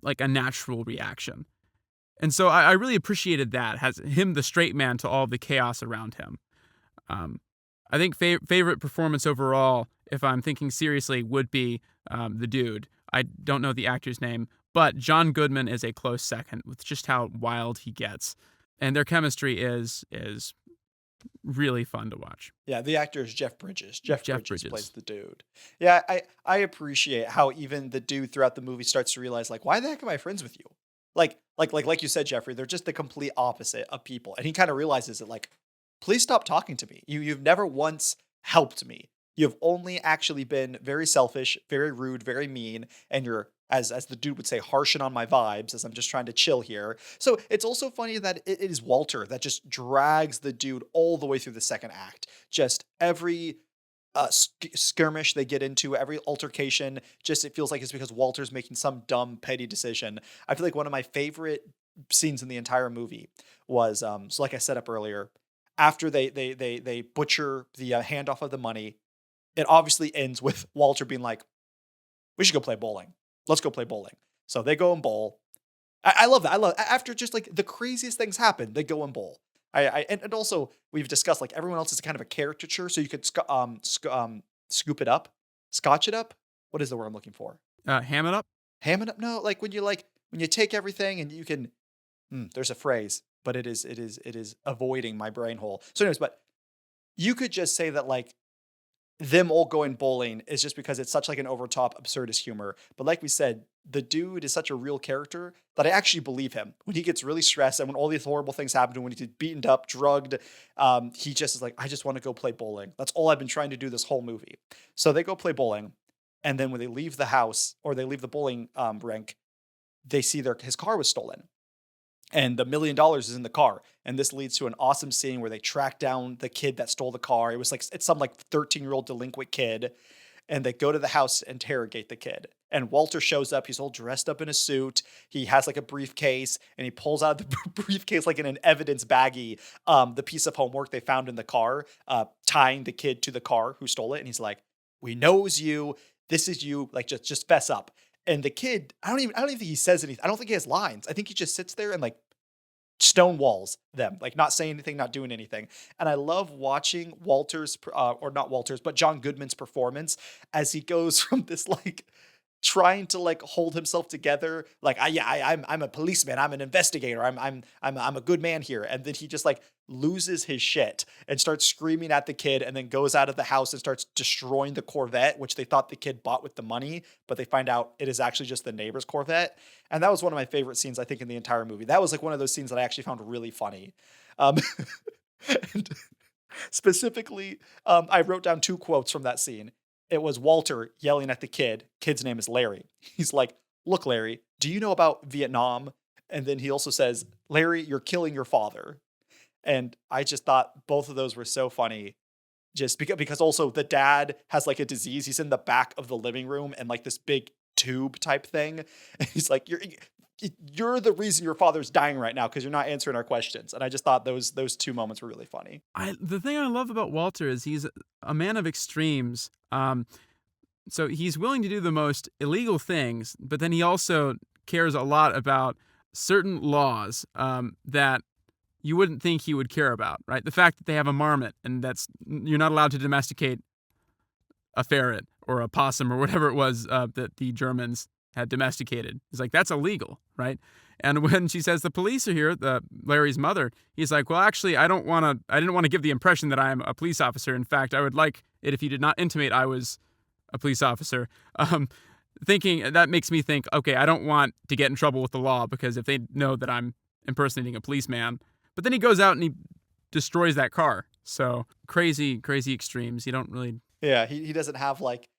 like a natural reaction. And so I really appreciated that, as him the straight man to all the chaos around him. I think favorite performance overall, if I'm thinking seriously, would be the dude. I don't know the actor's name, but John Goodman is a close second with just how wild he gets. And their chemistry is really fun to watch.
Yeah, the actor is Jeff Bridges. Jeff
Jeff
Bridges
Bridges.
plays the dude. Yeah, I appreciate how even the dude throughout the movie starts to realize, like, why the heck am I friends with you? Like you said, Jeffrey, they're just the complete opposite of people. And he kind of realizes that, like, please stop talking to me. You've never once helped me. You've only actually been very selfish, very rude, very mean, and you're, as the dude would say, harshing on my vibes as I'm just trying to chill here. So it's also funny that it is Walter that just drags the dude all the way through the second act. Just every skirmish they get into, every altercation, just it feels like it's because Walter's making some dumb, petty decision. I feel like one of my favorite scenes in the entire movie was, so like I set up earlier, after they butcher the handoff of the money, it obviously ends with Walter being like, we should go play bowling. Let's go play bowling. So they go and bowl. I love that. I love after just like the craziest things happen, they go and bowl. And also we've discussed like everyone else is kind of a caricature, so you could scoop it up, scotch it up. What is the word I'm looking for?
Ham it up.
Ham it up? No, like when you take everything and you can. There's a phrase, but it is avoiding my brain hole. So anyways, but you could just say that like them all going bowling is just because it's such like an overtop absurdist humor. But like we said, the dude is such a real character that I actually believe him when he gets really stressed and when all these horrible things happen to him, when he's beaten up, drugged. He just is like, I just want to go play bowling. That's all I've been trying to do this whole movie. So they go play bowling. And then when they leave the house or they leave the bowling rink, they see his car was stolen. And the $1 million is in the car. And this leads to an awesome scene where they track down the kid that stole the car. It's some like 13-year-old delinquent kid. And they go to the house to interrogate the kid. And Walter shows up. He's all dressed up in a suit. He has like a briefcase and he pulls out of the briefcase, like in an evidence baggie, the piece of homework they found in the car, tying the kid to the car who stole it. And he's like, we know it was you. This is you. Like, just fess up. And the kid, I don't even think he says anything. I don't think he has lines. I think he just sits there and like stone walls them, like not saying anything, not doing anything. And I love watching or not Walter's, but John Goodman's performance as he goes from this like trying to like hold himself together, like I'm a policeman, I'm an investigator, I'm a good man here, and then he just like loses his shit and starts screaming at the kid, and then goes out of the house and starts destroying the Corvette, which they thought the kid bought with the money, but they find out it is actually just the neighbor's Corvette. And that was one of my favorite scenes I think in the entire movie. That was like one of those scenes that I actually found really funny. And specifically, I wrote down 2 quotes from that scene. It was Walter yelling at the kid. Kid's name is Larry. He's like, look, Larry, do you know about Vietnam? And then he also says, Larry, you're killing your father. And I just thought both of those were so funny. Just because also the dad has like a disease. He's in the back of the living room and like this big tube type thing. And he's like, you're the reason your father's dying right now because you're not answering our questions. And I just thought those 2 moments were really funny.
The thing I love about Walter is he's a man of extremes. So he's willing to do the most illegal things, but then he also cares a lot about certain laws that you wouldn't think he would care about, right? The fact that they have a marmot and you're not allowed to domesticate a ferret or a possum or whatever it was that the Germans had domesticated. He's like, that's illegal, right? And when she says the police are here, Larry's mother, he's like, well, actually, I didn't want to give the impression that I'm a police officer. In fact, I would like it if you did not intimate I was a police officer. Thinking that makes me think, okay, I don't want to get in trouble with the law because if they know that I'm impersonating a policeman, but then he goes out and he destroys that car. So crazy extremes. You don't really.
Yeah, he doesn't have like,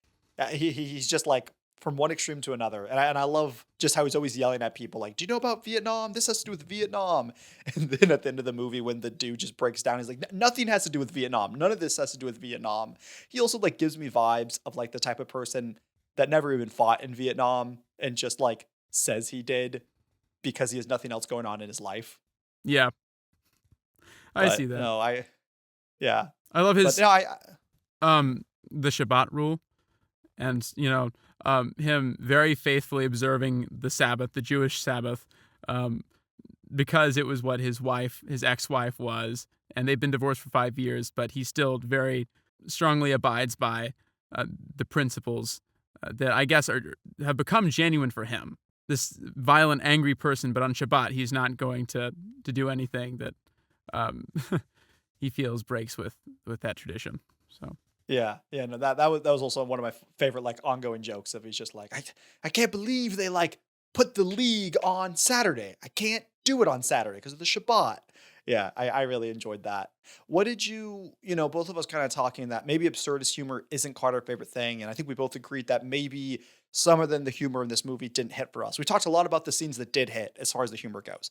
he's just like from one extreme to another. And I love just how he's always yelling at people like, do you know about Vietnam? This has to do with Vietnam. And then at the end of the movie, when the dude just breaks down, he's like, nothing has to do with Vietnam. None of this has to do with Vietnam. He also like gives me vibes of like the type of person that never even fought in Vietnam and just like says he did because he has nothing else going on in his life.
Yeah. I see that.
No, yeah.
I love his,
but, no,
the Shabbat rule and, him very faithfully observing the Sabbath, the Jewish Sabbath, because it was what his ex-wife was, and they've been divorced for 5 years, but he still very strongly abides by the principles that I guess have become genuine for him. This violent, angry person, but on Shabbat, he's not going to do anything that he feels breaks with that tradition. So
Yeah, no, that was also one of my favorite like ongoing jokes of he's just like I can't believe they like put the league on Saturday. I can't do it on Saturday because of the Shabbat. Yeah, I really enjoyed that. What did both of us kind of talking that maybe absurdist humor isn't quite our favorite thing, and I think we both agreed that maybe some of the humor in this movie didn't hit for us. We talked a lot about the scenes that did hit as far as the humor goes.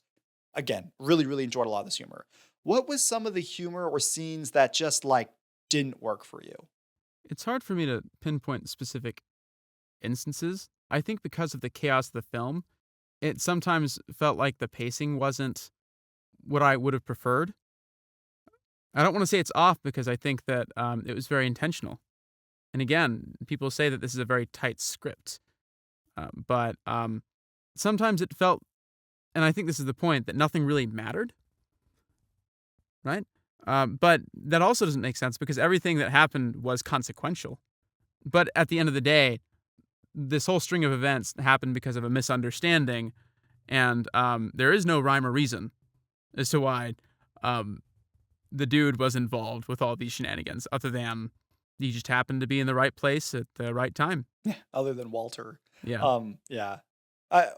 Again, really, really enjoyed a lot of this humor. What was some of the humor or scenes that just like didn't work for you?
it's hard for me to pinpoint specific instances. I think because of the chaos of the film, it sometimes felt like the pacing wasn't what I would have preferred. I don't want to say it's off because I think that it was very intentional. And again, people say that this is a very tight script, but sometimes it felt, and I think this is the point, that nothing really mattered, right? But that also doesn't make sense because everything that happened was consequential. But at the end of the day, this whole string of events happened because of a misunderstanding, and there is no rhyme or reason as to why the dude was involved with all these shenanigans, other than he just happened to be in the right place at the right time.
Other than Walter.
Yeah.
Yeah. I,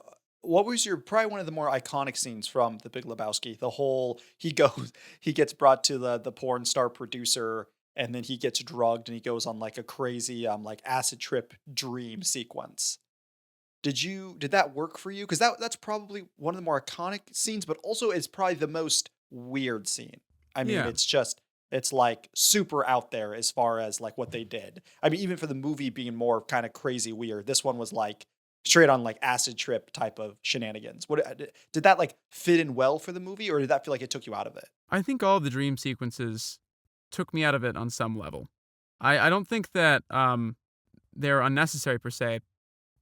what was your probably one of the more iconic scenes from The Big Lebowski? The whole he gets brought to the porn star producer, and then he gets drugged, and he goes on like a crazy like acid trip dream sequence. Did that work for you? Because that's probably one of the more iconic scenes, but also it's probably the most weird scene. I mean,
Yeah.
it's like super out there as far as like what they did. I mean, even for the movie being more kind of crazy weird, this one was like straight on like acid trip type of shenanigans. What did that like fit in well for the movie, or did that feel like it took you out of it?
I think all of the dream sequences took me out of it on some level. I don't think that they're unnecessary per se.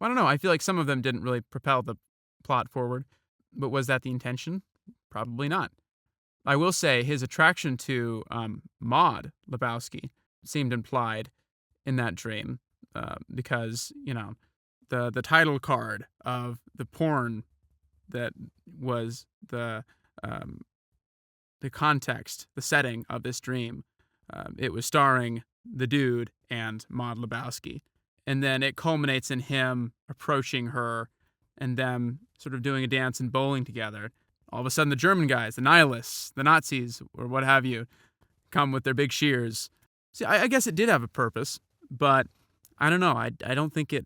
I don't know. I feel like some of them didn't really propel the plot forward. But was that the intention? Probably not. I will say his attraction to Maud Lebowski seemed implied in that dream because, the title card of the porn that was the context, the setting of this dream, it was starring the dude and Maud Lebowski. And then it culminates in him approaching her and them sort of doing a dance and bowling together. All of a sudden, the German guys, the nihilists, the Nazis, or what have you, come with their big shears. See, I guess it did have a purpose, but I don't know. I don't think it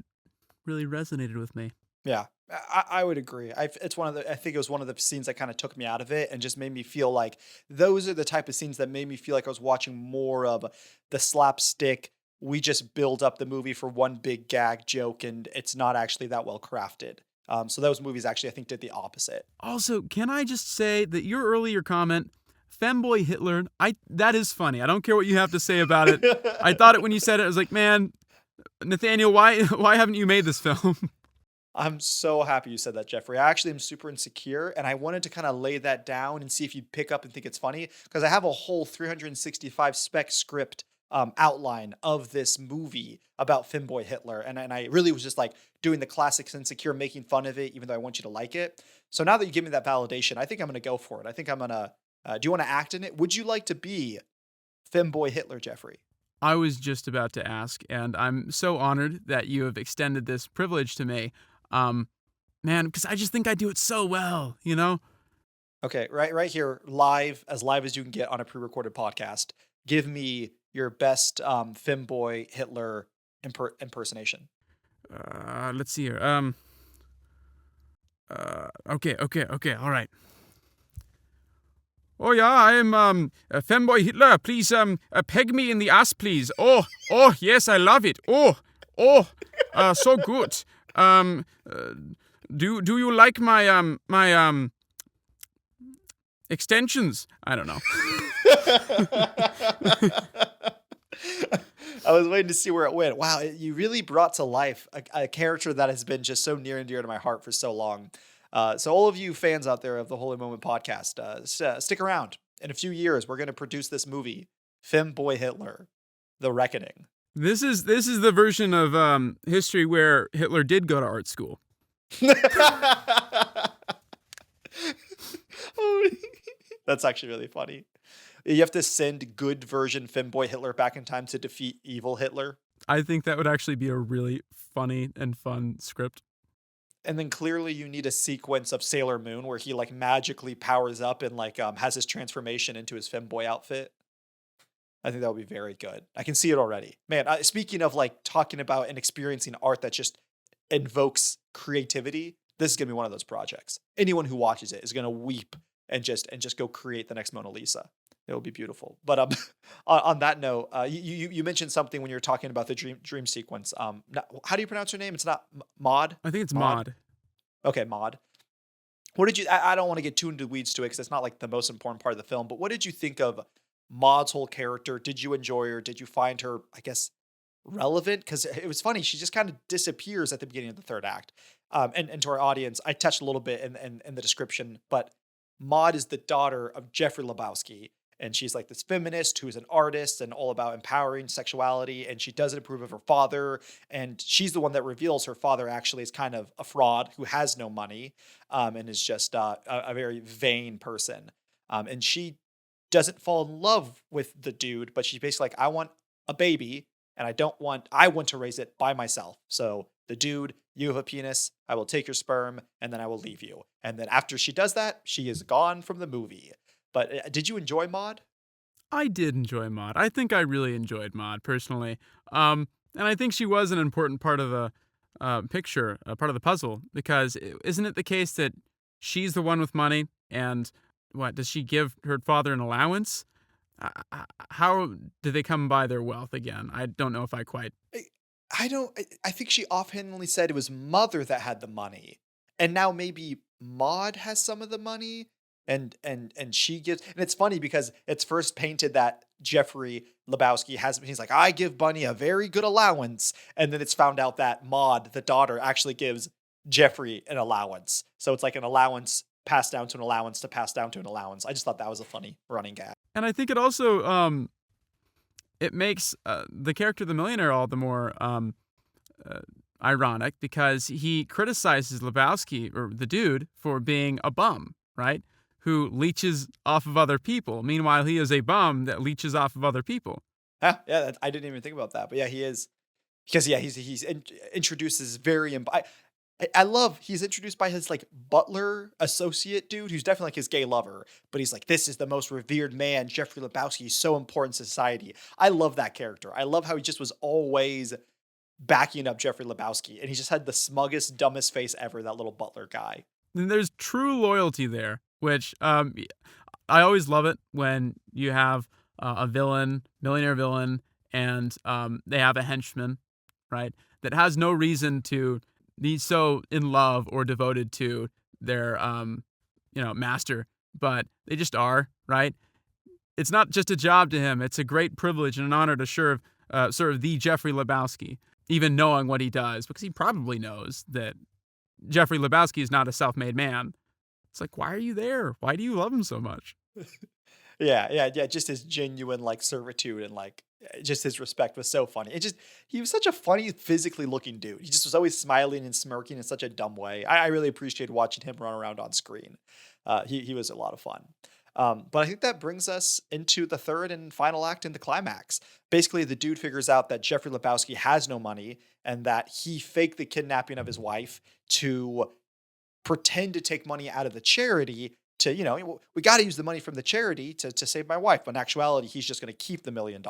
really resonated with me.
Yeah, I would agree. I think it was one of the scenes that kind of took me out of it and just made me feel like those are the type of scenes that made me feel like I was watching more of the slapstick. We just build up the movie for one big gag joke, and it's not actually that well crafted. So those movies actually, I think, did the opposite.
Also, can I just say that your earlier comment, femboy Hitler, that is funny. I don't care what you have to say about it. I thought it when you said it. I was like, man, Nathaniel, why haven't you made this film?
I'm so happy you said that, Jeffrey. I actually am super insecure, and I wanted to kind of lay that down and see if you'd pick up and think it's funny, because I have a whole 365 spec script outline of this movie about Finboy Hitler, and I really was just like doing the classics insecure, making fun of it, even though I want you to like it. So now that you give me that validation, I think I'm going to go for it. I think I'm going to. Do you want to act in it? Would you like to be Finboy Hitler, Jeffrey?
I was just about to ask, and I'm so honored that you have extended this privilege to me. Man, because I just think I do it so well,
Okay, right here, live as you can get on a pre-recorded podcast. Give me your best Finboy Hitler impersonation.
Let's see here. Okay, all right. Oh yeah, I am femboy Hitler. Please peg me in the ass, please. Oh yes, I love it. So good. Do you like my extensions? I don't know.
I was waiting to see where it went. Wow, you really brought to life a character that has been just so near and dear to my heart for so long. So all of you fans out there of the Holy Moment podcast, stick around. In a few years, we're going to produce this movie, Femboy Hitler, The Reckoning.
This is the version of history where Hitler did go to art school.
That's actually really funny. You have to send good version Femboy Hitler back in time to defeat evil Hitler.
I think that would actually be a really funny and fun script.
And then clearly you need a sequence of Sailor Moon where he like magically powers up and like has his transformation into his femboy outfit. I think that would be very good. I can see it already. Man, speaking of like talking about and experiencing art that just invokes creativity, this is going to be one of those projects. Anyone who watches it is going to weep and just go create the next Mona Lisa. It will be beautiful. But on that note, you mentioned something when you were talking about the dream sequence. How do you pronounce her name? It's not Maud.
I think it's Maud.
Okay, Maud. What did you? I don't want to get too into the weeds to it because it's not like the most important part of the film. But what did you think of Maud's whole character? Did you enjoy her? Did you find her, I guess, relevant? Because it was funny. She just kind of disappears at the beginning of the third act. And to our audience, I touched a little bit in the description, but Maud is the daughter of Jeffrey Lebowski. And she's like this feminist who's an artist and all about empowering sexuality. And she doesn't approve of her father. And she's the one that reveals her father actually is kind of a fraud who has no money and is just a very vain person. And she doesn't fall in love with the dude, but she's basically like, I want a baby and I want to raise it by myself. So the dude, you have a penis, I will take your sperm and then I will leave you. And then after she does that, she is gone from the movie. But did you enjoy Maud?
I did enjoy Maud. I think I really enjoyed Maud personally. And I think she was an important part of the picture, part of the puzzle, because isn't it the case that she's the one with money and what, does she give her father an allowance? How did they come by their wealth again? I don't know if I quite.
I think she offhandedly said it was mother that had the money. And now maybe Maud has some of the money and she gives, and it's funny because it's first painted that Jeffrey Lebowski he's like, I give Bunny a very good allowance. And then it's found out that Maud, the daughter, actually gives Jeffrey an allowance. So it's like an allowance passed down to an allowance to pass down to an allowance. I just thought that was a funny running gag.
And I think it also it makes the character of the millionaire all the more ironic because he criticizes Lebowski, or the dude, for being a bum, right? Who leeches off of other people. Meanwhile, he is a bum that leeches off of other people.
Yeah, I didn't even think about that. But yeah, he is. Because yeah, he's introduces very. I love he's introduced by his like butler associate dude who's definitely like his gay lover, but he's like, this is the most revered man, Jeffrey Lebowski. He's so important to society. I love that character. I love how he just was always backing up Jeffrey Lebowski, and he just had the smuggest, dumbest face ever. That little butler guy.
And there's true loyalty there, which I always love it when you have a villain, millionaire villain, and they have a henchman, right, that has no reason to be so in love or devoted to their master, but they just are, right? It's not just a job to him. It's a great privilege and an honor to serve the Jeffrey Lebowski, even knowing what he does, because he probably knows that Jeffrey Lebowski is not a self-made man. It's like, why are you there? Why do you love him so much?
Yeah. Just his genuine like servitude and like just his respect was so funny. He was such a funny, physically looking dude. He just was always smiling and smirking in such a dumb way. I really appreciated watching him run around on screen. He was a lot of fun. But I think that brings us into the third and final act in the climax. Basically, the dude figures out that Jeffrey Lebowski has no money and that he faked the kidnapping of his wife to pretend to take money out of the charity to, we got to use the money from the charity to save my wife. But in actuality, he's just going to keep the $1 million.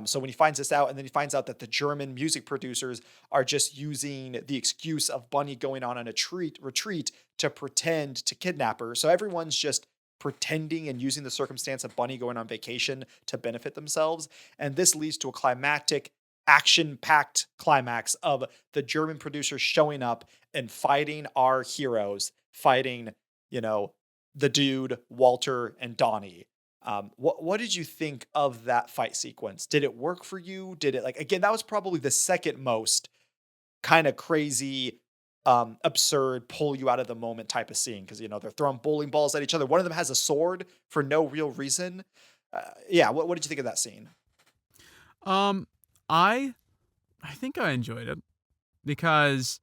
So when he finds this out, and then he finds out that the German music producers are just using the excuse of Bunny going on a retreat to pretend to kidnap her. So everyone's just pretending and using the circumstance of Bunny going on vacation to benefit themselves. And this leads to a climactic, action-packed climax of the German producers showing up and fighting our heroes, fighting, the dude, Walter, and Donnie. What did you think of that fight sequence? Did it work for you? Did it again, that was probably the second most kind of crazy, absurd, pull you out of the moment type of scene. Cause they're throwing bowling balls at each other. One of them has a sword for no real reason. What did you think of that scene?
I think I enjoyed it because,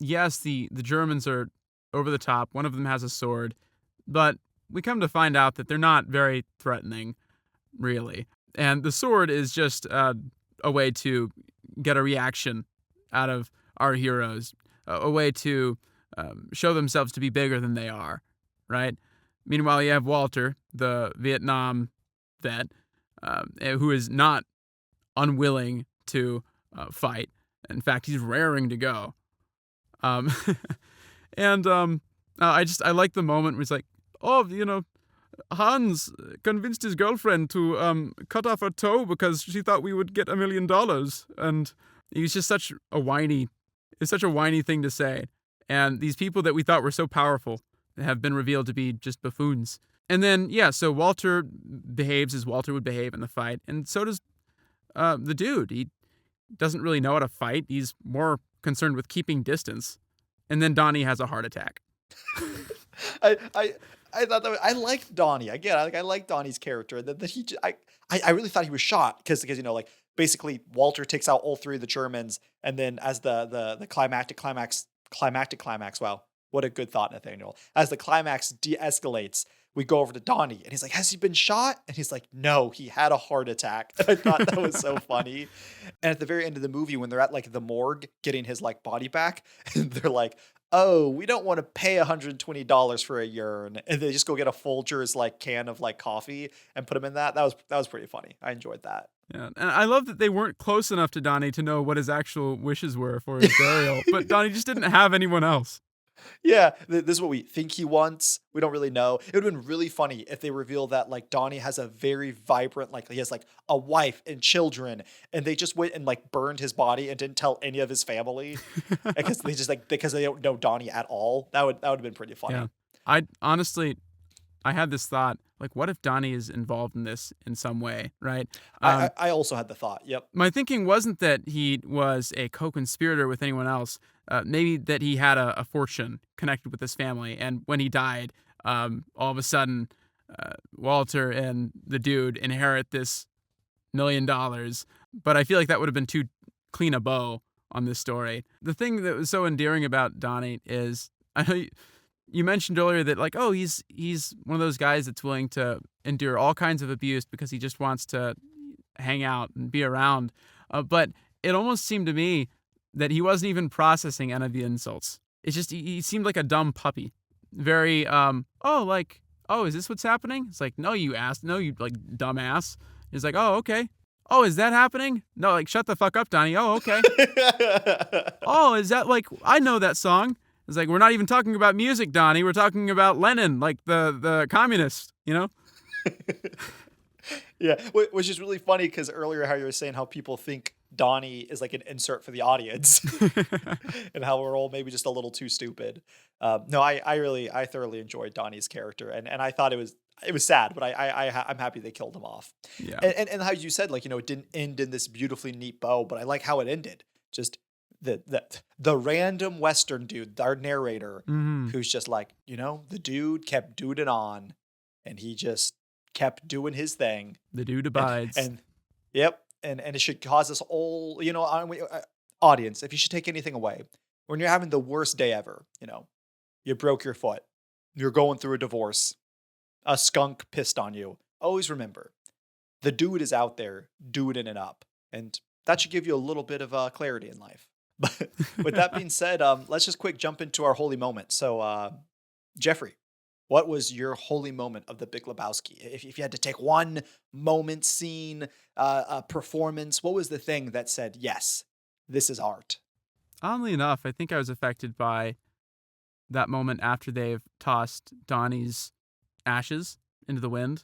yes, the Germans are over the top. One of them has a sword, but we come to find out that they're not very threatening, really. And the sword is just a way to get a reaction out of our heroes, a way to show themselves to be bigger than they are, right? Meanwhile, you have Walter, the Vietnam vet, who is not unwilling to fight. In fact, he's raring to go. Um, and I like the moment where it's like, oh, Hans convinced his girlfriend to cut off her toe because she thought we would get $1 million, and he's just such a whiny. It's such a whiny thing to say. And these people that we thought were so powerful have been revealed to be just buffoons. And then, so Walter behaves as Walter would behave in the fight, and so does the dude. He doesn't really know how to fight. He's more concerned with keeping distance. And then Donnie has a heart attack.
I thought I liked Donnie. Again, I like Donnie's character. That I really thought he was shot because like basically Walter takes out all three of the Germans, and then as the climactic climax. Wow, what a good thought, Nathaniel. As the climax de-escalates, we go over to Donnie, and he's like, "Has he been shot?" And he's like, "No, he had a heart attack." And I thought that was so funny. And at the very end of the movie, when they're at like the morgue getting his like body back, and they're like, "Oh, we don't want to pay $120 for a urn," and they just go get a Folgers like can of like coffee and put him in that. That was pretty funny. I enjoyed that.
Yeah, and I love that they weren't close enough to Donnie to know what his actual wishes were for his burial, but Donnie just didn't have anyone else.
Yeah, this is what we think he wants. We don't really know. It would have been really funny if they reveal that like Donnie has a very vibrant, like he has like a wife and children, and they just went and like burned his body and didn't tell any of his family because they don't know Donnie at all. That would have been pretty funny.
Yeah, I had this thought, like, what if Donnie is involved in this in some way, right?
I also had the thought. Yep.
My thinking wasn't that he was a co-conspirator with anyone else. Maybe that he had a fortune connected with his family, and when he died, all of a sudden, Walter and the dude inherit this $1 million. But I feel like that would have been too clean a bow on this story. The thing that was so endearing about Donnie is, I know you mentioned earlier that like, oh, he's one of those guys that's willing to endure all kinds of abuse because he just wants to hang out and be around. But it almost seemed to me that he wasn't even processing any of the insults. It's just he seemed like a dumb puppy. Very is this what's happening? It's like, no, you like dumbass. He's like, oh, okay. Oh, is that happening? No, like, shut the fuck up, Donnie. Oh, okay. Oh, is that like, I know that song. It's like, we're not even talking about music, Donnie. We're talking about Lenin, like the communist,
Yeah, which is really funny because earlier how you were saying how people think Donnie is like an insert for the audience and how we're all maybe just a little too stupid. No, I thoroughly enjoyed Donnie's character, and I thought it was sad, but I'm happy they killed him off.
Yeah.
And how you said, like, it didn't end in this beautifully neat bow, but I like how it ended. Just the random Western dude, our narrator, who's just like, the dude kept duding on, and he just kept doing his thing.
The dude abides.
And yep. And it should cause us all, audience, if you should take anything away, when you're having the worst day ever, you broke your foot, you're going through a divorce, a skunk pissed on you, always remember, the dude is out there doing it up. And that should give you a little bit of clarity in life. But with that being said, let's just quick jump into our holy moment. So, Jeffrey, what was your holy moment of the Big Lebowski? If you had to take one moment, scene, a performance, what was the thing that said, yes, this is art?
Oddly enough, I think I was affected by that moment after they've tossed Donnie's ashes into the wind.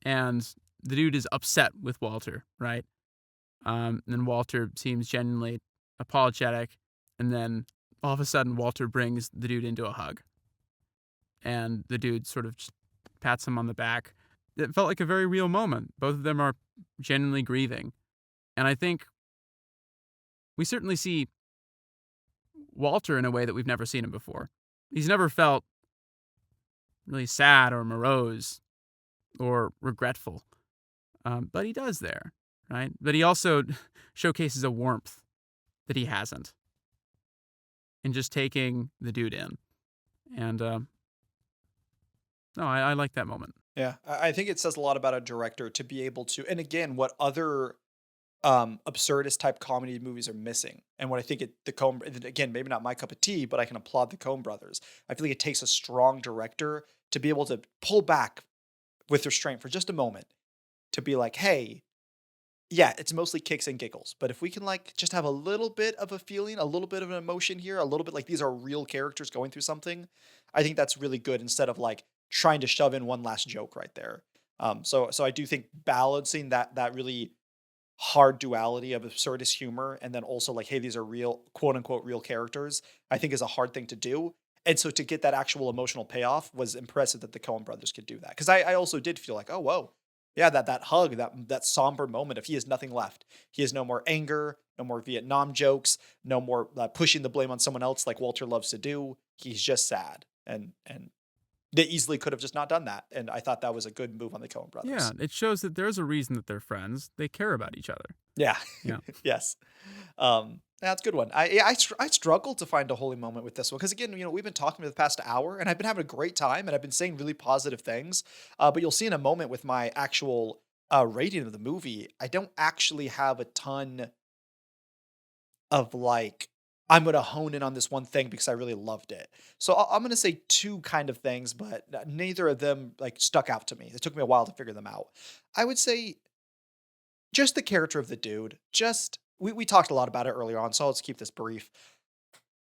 And the dude is upset with Walter, right? And then Walter seems genuinely apologetic. And then all of a sudden, Walter brings the dude into a hug. And the dude sort of just pats him on the back. It felt like a very real moment. Both of them are genuinely grieving. And I think we certainly see Walter in a way that we've never seen him before. He's never felt really sad or morose or regretful. But he does there, right? But he also showcases a warmth that he hasn't in just taking the dude in. And No, I like that moment.
Yeah, I think it says a lot about a director to be able to, and again, what other absurdist type comedy movies are missing. And what I think the Coen, again, maybe not my cup of tea, but I can applaud the Coen brothers. I feel like it takes a strong director to be able to pull back with restraint for just a moment to be like, hey, yeah, it's mostly kicks and giggles. But if we can like just have a little bit of a feeling, a little bit of an emotion here, a little bit like these are real characters going through something, I think that's really good instead of like trying to shove in one last joke right there. So I do think balancing that really hard duality of absurdist humor and then also like, hey, these are real, quote unquote, real characters, I think is a hard thing to do. And so to get that actual emotional payoff was impressive that the Coen brothers could do that. Because I also did feel like, oh, whoa, yeah, that hug, that somber moment of he has nothing left. He has no more anger, no more Vietnam jokes, no more pushing the blame on someone else like Walter loves to do. He's just sad, and they easily could have just not done that. And I thought that was a good move on the Coen
Yeah,
brothers.
it shows that there's a reason that they're friends. They care about each other.
Yeah.
Yeah.
Yes. That's a good one. I struggled to find a holy moment with this one because again, we've been talking for the past hour, and I've been having a great time, and I've been saying really positive things. But you'll see in a moment with my actual rating of the movie, I don't actually have a ton of like. I'm gonna hone in on this one thing because I really loved it. So I'm gonna say two kind of things, but neither of them like stuck out to me. It took me a while to figure them out. I would say just the character of the dude. Just we talked a lot about it earlier on, so let's keep this brief.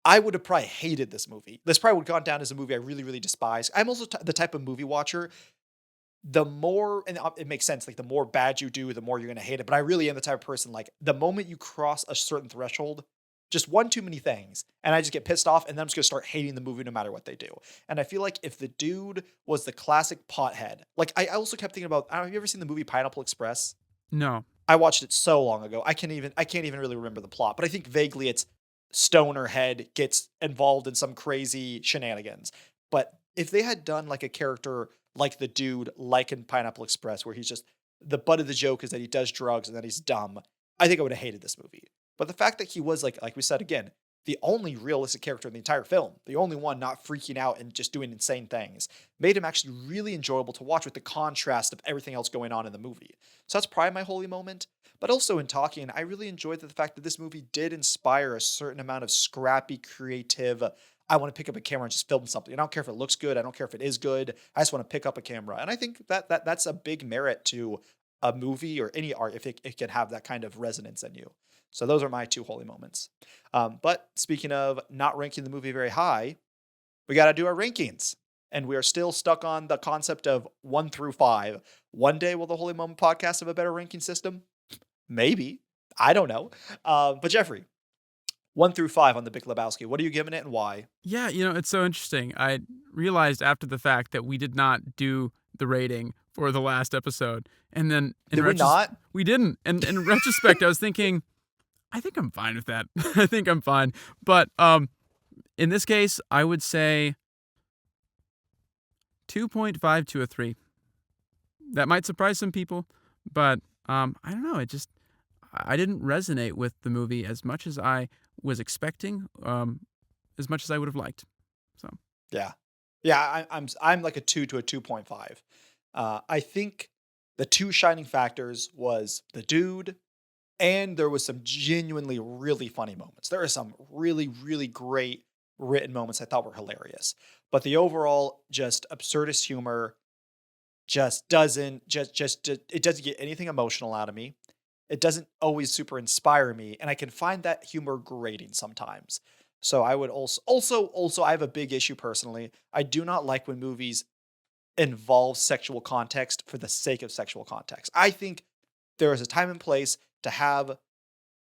I would have probably hated this movie. This probably would have gone down as a movie I really, really despise. I'm also the type of movie watcher. The more, and it makes sense, like the more bad you do, the more you're gonna hate it. But I really am the type of person like the moment you cross a certain threshold, just one too many things, and I just get pissed off, and then I'm just gonna start hating the movie no matter what they do. And I feel like if the dude was the classic pothead, like I also kept thinking about. Have you ever seen the movie Pineapple Express?
No.
I watched it so long ago. I can't even really remember the plot, but I think vaguely it's stoner head gets involved in some crazy shenanigans. But if they had done like a character like the dude, like in Pineapple Express, where he's just the butt of the joke is that he does drugs and that he's dumb, I think I would have hated this movie. But the fact that he was like we said again, the only realistic character in the entire film, the only one not freaking out and just doing insane things, made him actually really enjoyable to watch with the contrast of everything else going on in the movie. So that's probably my holy moment. But also in talking, I really enjoyed the fact that this movie did inspire a certain amount of scrappy, creative. I want to pick up a camera and just film something. I don't care if it looks good. I don't care if it is good. I just want to pick up a camera. And I think that's a big merit to a movie or any art if it can have that kind of resonance in you. So those are my two holy moments. But speaking of not ranking the movie very high, we got to do our rankings. And we are still stuck on the concept of 1 through 5. One day will the Holy Moment podcast have a better ranking system? Maybe. I don't know. But Jeffrey, 1 through 5 on the Big Lebowski. What are you giving it and why?
Yeah, it's so interesting. I realized after the fact that we did not do the rating for the last episode. And then
Did we not?
we didn't. And in retrospect, I was thinking, I think I'm fine with that. I think I'm fine. But in this case, I would say 2.5 to a 3. That might surprise some people, but I don't know. I didn't resonate with the movie as much as I was expecting, as much as I would have liked. So
Yeah. Yeah, I'm like a 2 to a 2.5. I think the two shining factors was the dude, and there was some genuinely really funny moments. There are some really, really great written moments I thought were hilarious. But the overall just absurdist humor just doesn't it doesn't get anything emotional out of me. It doesn't always super inspire me, and I can find that humor grating sometimes. So I would also I have a big issue personally. I do not like when movies involve sexual context for the sake of sexual context. I think there is a time and place to have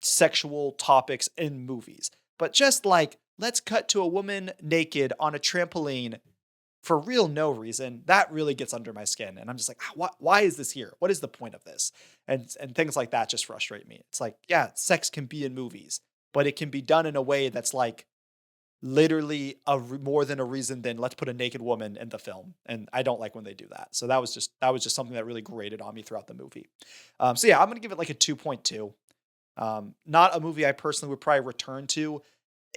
sexual topics in movies. But just like, let's cut to a woman naked on a trampoline for real no reason, that really gets under my skin. And I'm just like, why is this here? What is the point of this? And things like that just frustrate me. It's like, yeah, sex can be in movies, but it can be done in a way that's like literally more than a reason than let's put a naked woman in the film. And I don't like when they do that. So that was just something that really grated on me throughout the movie. So yeah, I'm gonna give it like a 2.2. Not a movie I personally would probably return to.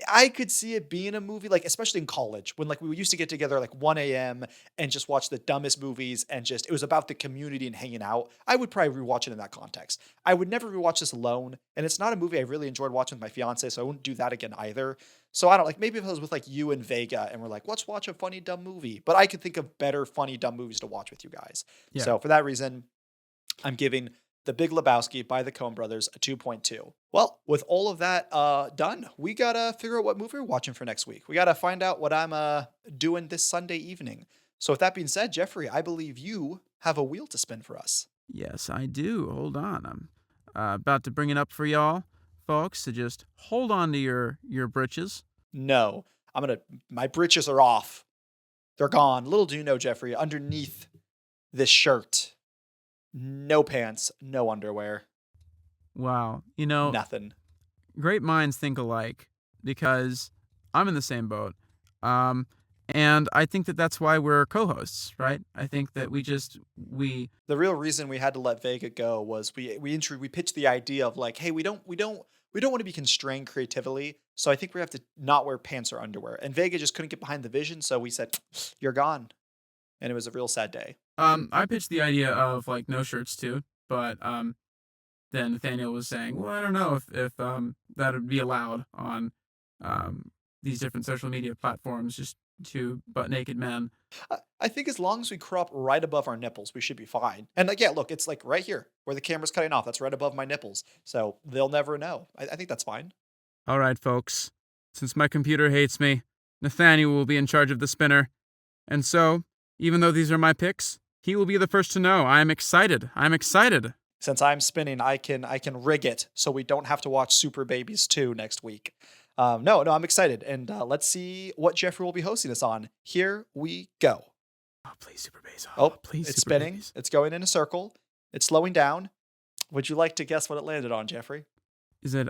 I could see it being a movie, like, especially in college when, like, we used to get together like 1 a.m. and just watch the dumbest movies and just it was about the community and hanging out. I would probably rewatch it in that context. I would never rewatch this alone, and it's not a movie I really enjoyed watching with my fiance, so I wouldn't do that again either. So I don't like maybe if I was with like you and Vega and we're like, let's watch a funny dumb movie. But I could think of better funny dumb movies to watch with you guys.
Yeah.
So for that reason, I'm giving The Big Lebowski by the Coen brothers a 2.2. Well, with all of that done, we gotta figure out what movie we're watching for next week. We gotta find out what I'm doing this Sunday evening. So with that being said, Jeffrey, I believe you have a wheel to spin for us.
Yes, I do. Hold on. I'm about to bring it up for y'all, folks. So just hold on to your britches.
No, my britches are off. They're gone. Little do you know, Jeffrey, underneath this shirt, no pants, no underwear,
Wow. You know,
nothing.
great minds think alike because I'm in the same boat. Um, and I think that that's why we're co-hosts, right? I think that we
The real reason we had to let Vega go was we pitched the idea of like, hey, we don't want to be constrained creatively, so I think we have to not wear pants or underwear. And Vega just couldn't get behind the vision, so we said, "You're gone," and it was a real sad day.
I pitched the idea of like no shirts too, but then Nathaniel was saying, well, I don't know if that would be allowed on these different social media platforms, just to butt naked men.
I think as long as we crop right above our nipples, we should be fine. And like, yeah, look, it's like right here where the camera's cutting off. That's right above my nipples, so they'll never know. I think that's fine.
All right, folks. Since my computer hates me, Nathaniel will be in charge of the spinner. And so, even though these are my picks, he will be the first to know. I'm excited. I'm excited.
Since I'm spinning, I can rig it so we don't have to watch Super Babies 2 next week. No, I'm excited, and let's see what Jeffrey will be hosting us on. Here we go.
Oh, please, Super Bass.
Oh,
please,
it's
Super
spinning.
Babies.
It's going in a circle. It's slowing down. Would you like to guess what it landed on, Jeffrey?
Is it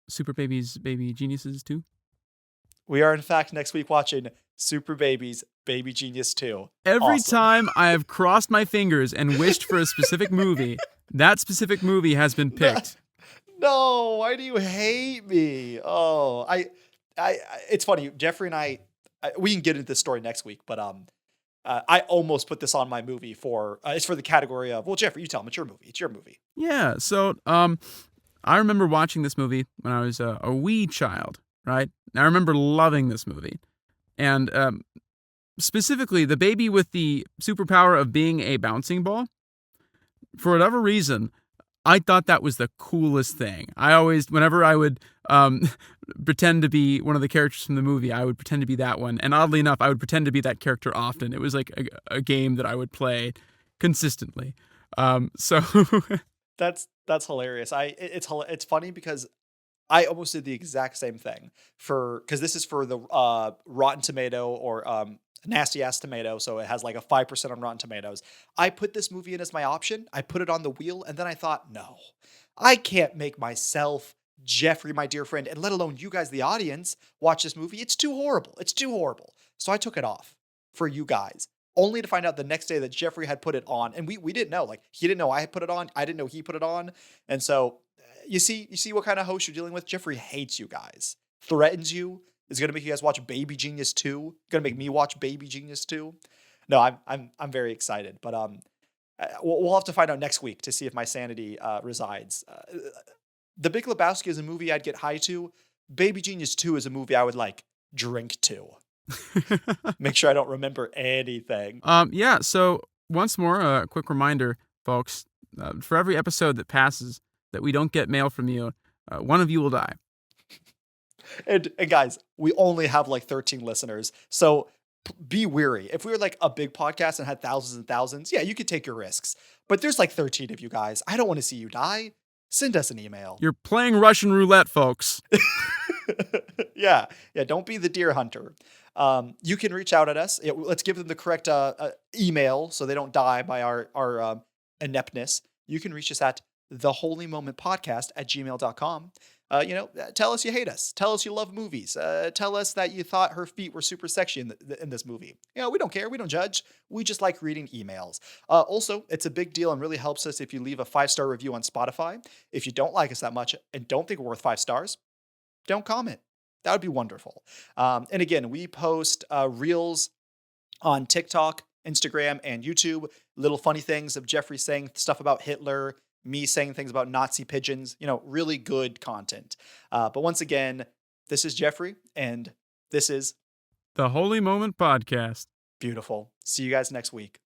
Super Babies Baby Geniuses too?
We are, in fact, next week watching Super Babies Baby Genius 2.
Every
Awesome.
time I have crossed my fingers and wished for a specific movie, that specific movie has been picked.
No, why do you hate me? Oh, it's funny. Jeffrey and I we can get into this story next week, but I almost put this on my movie for it's for the category of, well, Jeffrey, you tell him it's your movie. It's your movie.
Yeah, so I remember watching this movie when I was a wee child, right? And I remember loving this movie. And specifically, the baby with the superpower of being a bouncing ball. For whatever reason, I thought that was the coolest thing. I always, whenever I would pretend to be one of the characters from the movie, I would pretend to be that one. And oddly enough, I would pretend to be that character often. It was like a game that I would play consistently. So
That's hilarious. It's funny because I almost did the exact same thing because this is for the Rotten Tomato or Nasty Ass Tomato, so it has like a 5% on Rotten Tomatoes. I put this movie in as my option. I put it on the wheel, and then I thought, no, I can't make myself, Jeffrey, my dear friend, and let alone you guys, the audience, watch this movie. It's too horrible. It's too horrible. So I took it off for you guys, only to find out the next day that Jeffrey had put it on, and we didn't know. Like, he didn't know I had put it on. I didn't know he put it on, and so you see what kind of host you're dealing with. Jeffrey hates you guys, threatens you. Is going to make you guys watch Baby Genius 2. Going to make me watch Baby Genius 2. No, I'm very excited, but we'll have to find out next week to see if my sanity resides. The Big Lebowski is a movie I'd get high to. Baby Genius 2 is a movie I would like drink to. Make sure I don't remember anything.
Yeah, so once more, a quick reminder, folks, for every episode that passes that we don't get mail from you, one of you will die.
And guys, we only have like 13 listeners, so be weary. If we were like a big podcast and had thousands and thousands, yeah, you could take your risks. But there's like 13 of you guys. I don't want to see you die. Send us an email.
You're playing Russian roulette, folks.
Yeah, don't be the deer hunter. You can reach out at us. Let's give them the correct email so they don't die by our ineptness. You can reach us at theholymomentpodcast@gmail.com. Tell us you hate us. Tell us you love movies. Tell us that you thought her feet were super sexy in this movie. We don't care. We don't judge. We just like reading emails. Also, it's a big deal and really helps us if you leave a 5-star review on Spotify. If you don't like us that much and don't think we're worth 5 stars, don't comment. That would be wonderful. And again, we post reels on TikTok, Instagram, and YouTube. Little funny things of Jeffrey saying stuff about Hitler, me saying things about Nazi pigeons, really good content. But once again, this is Jeffrey, and this is
The Holy Moment Podcast.
beautiful. See you guys next week.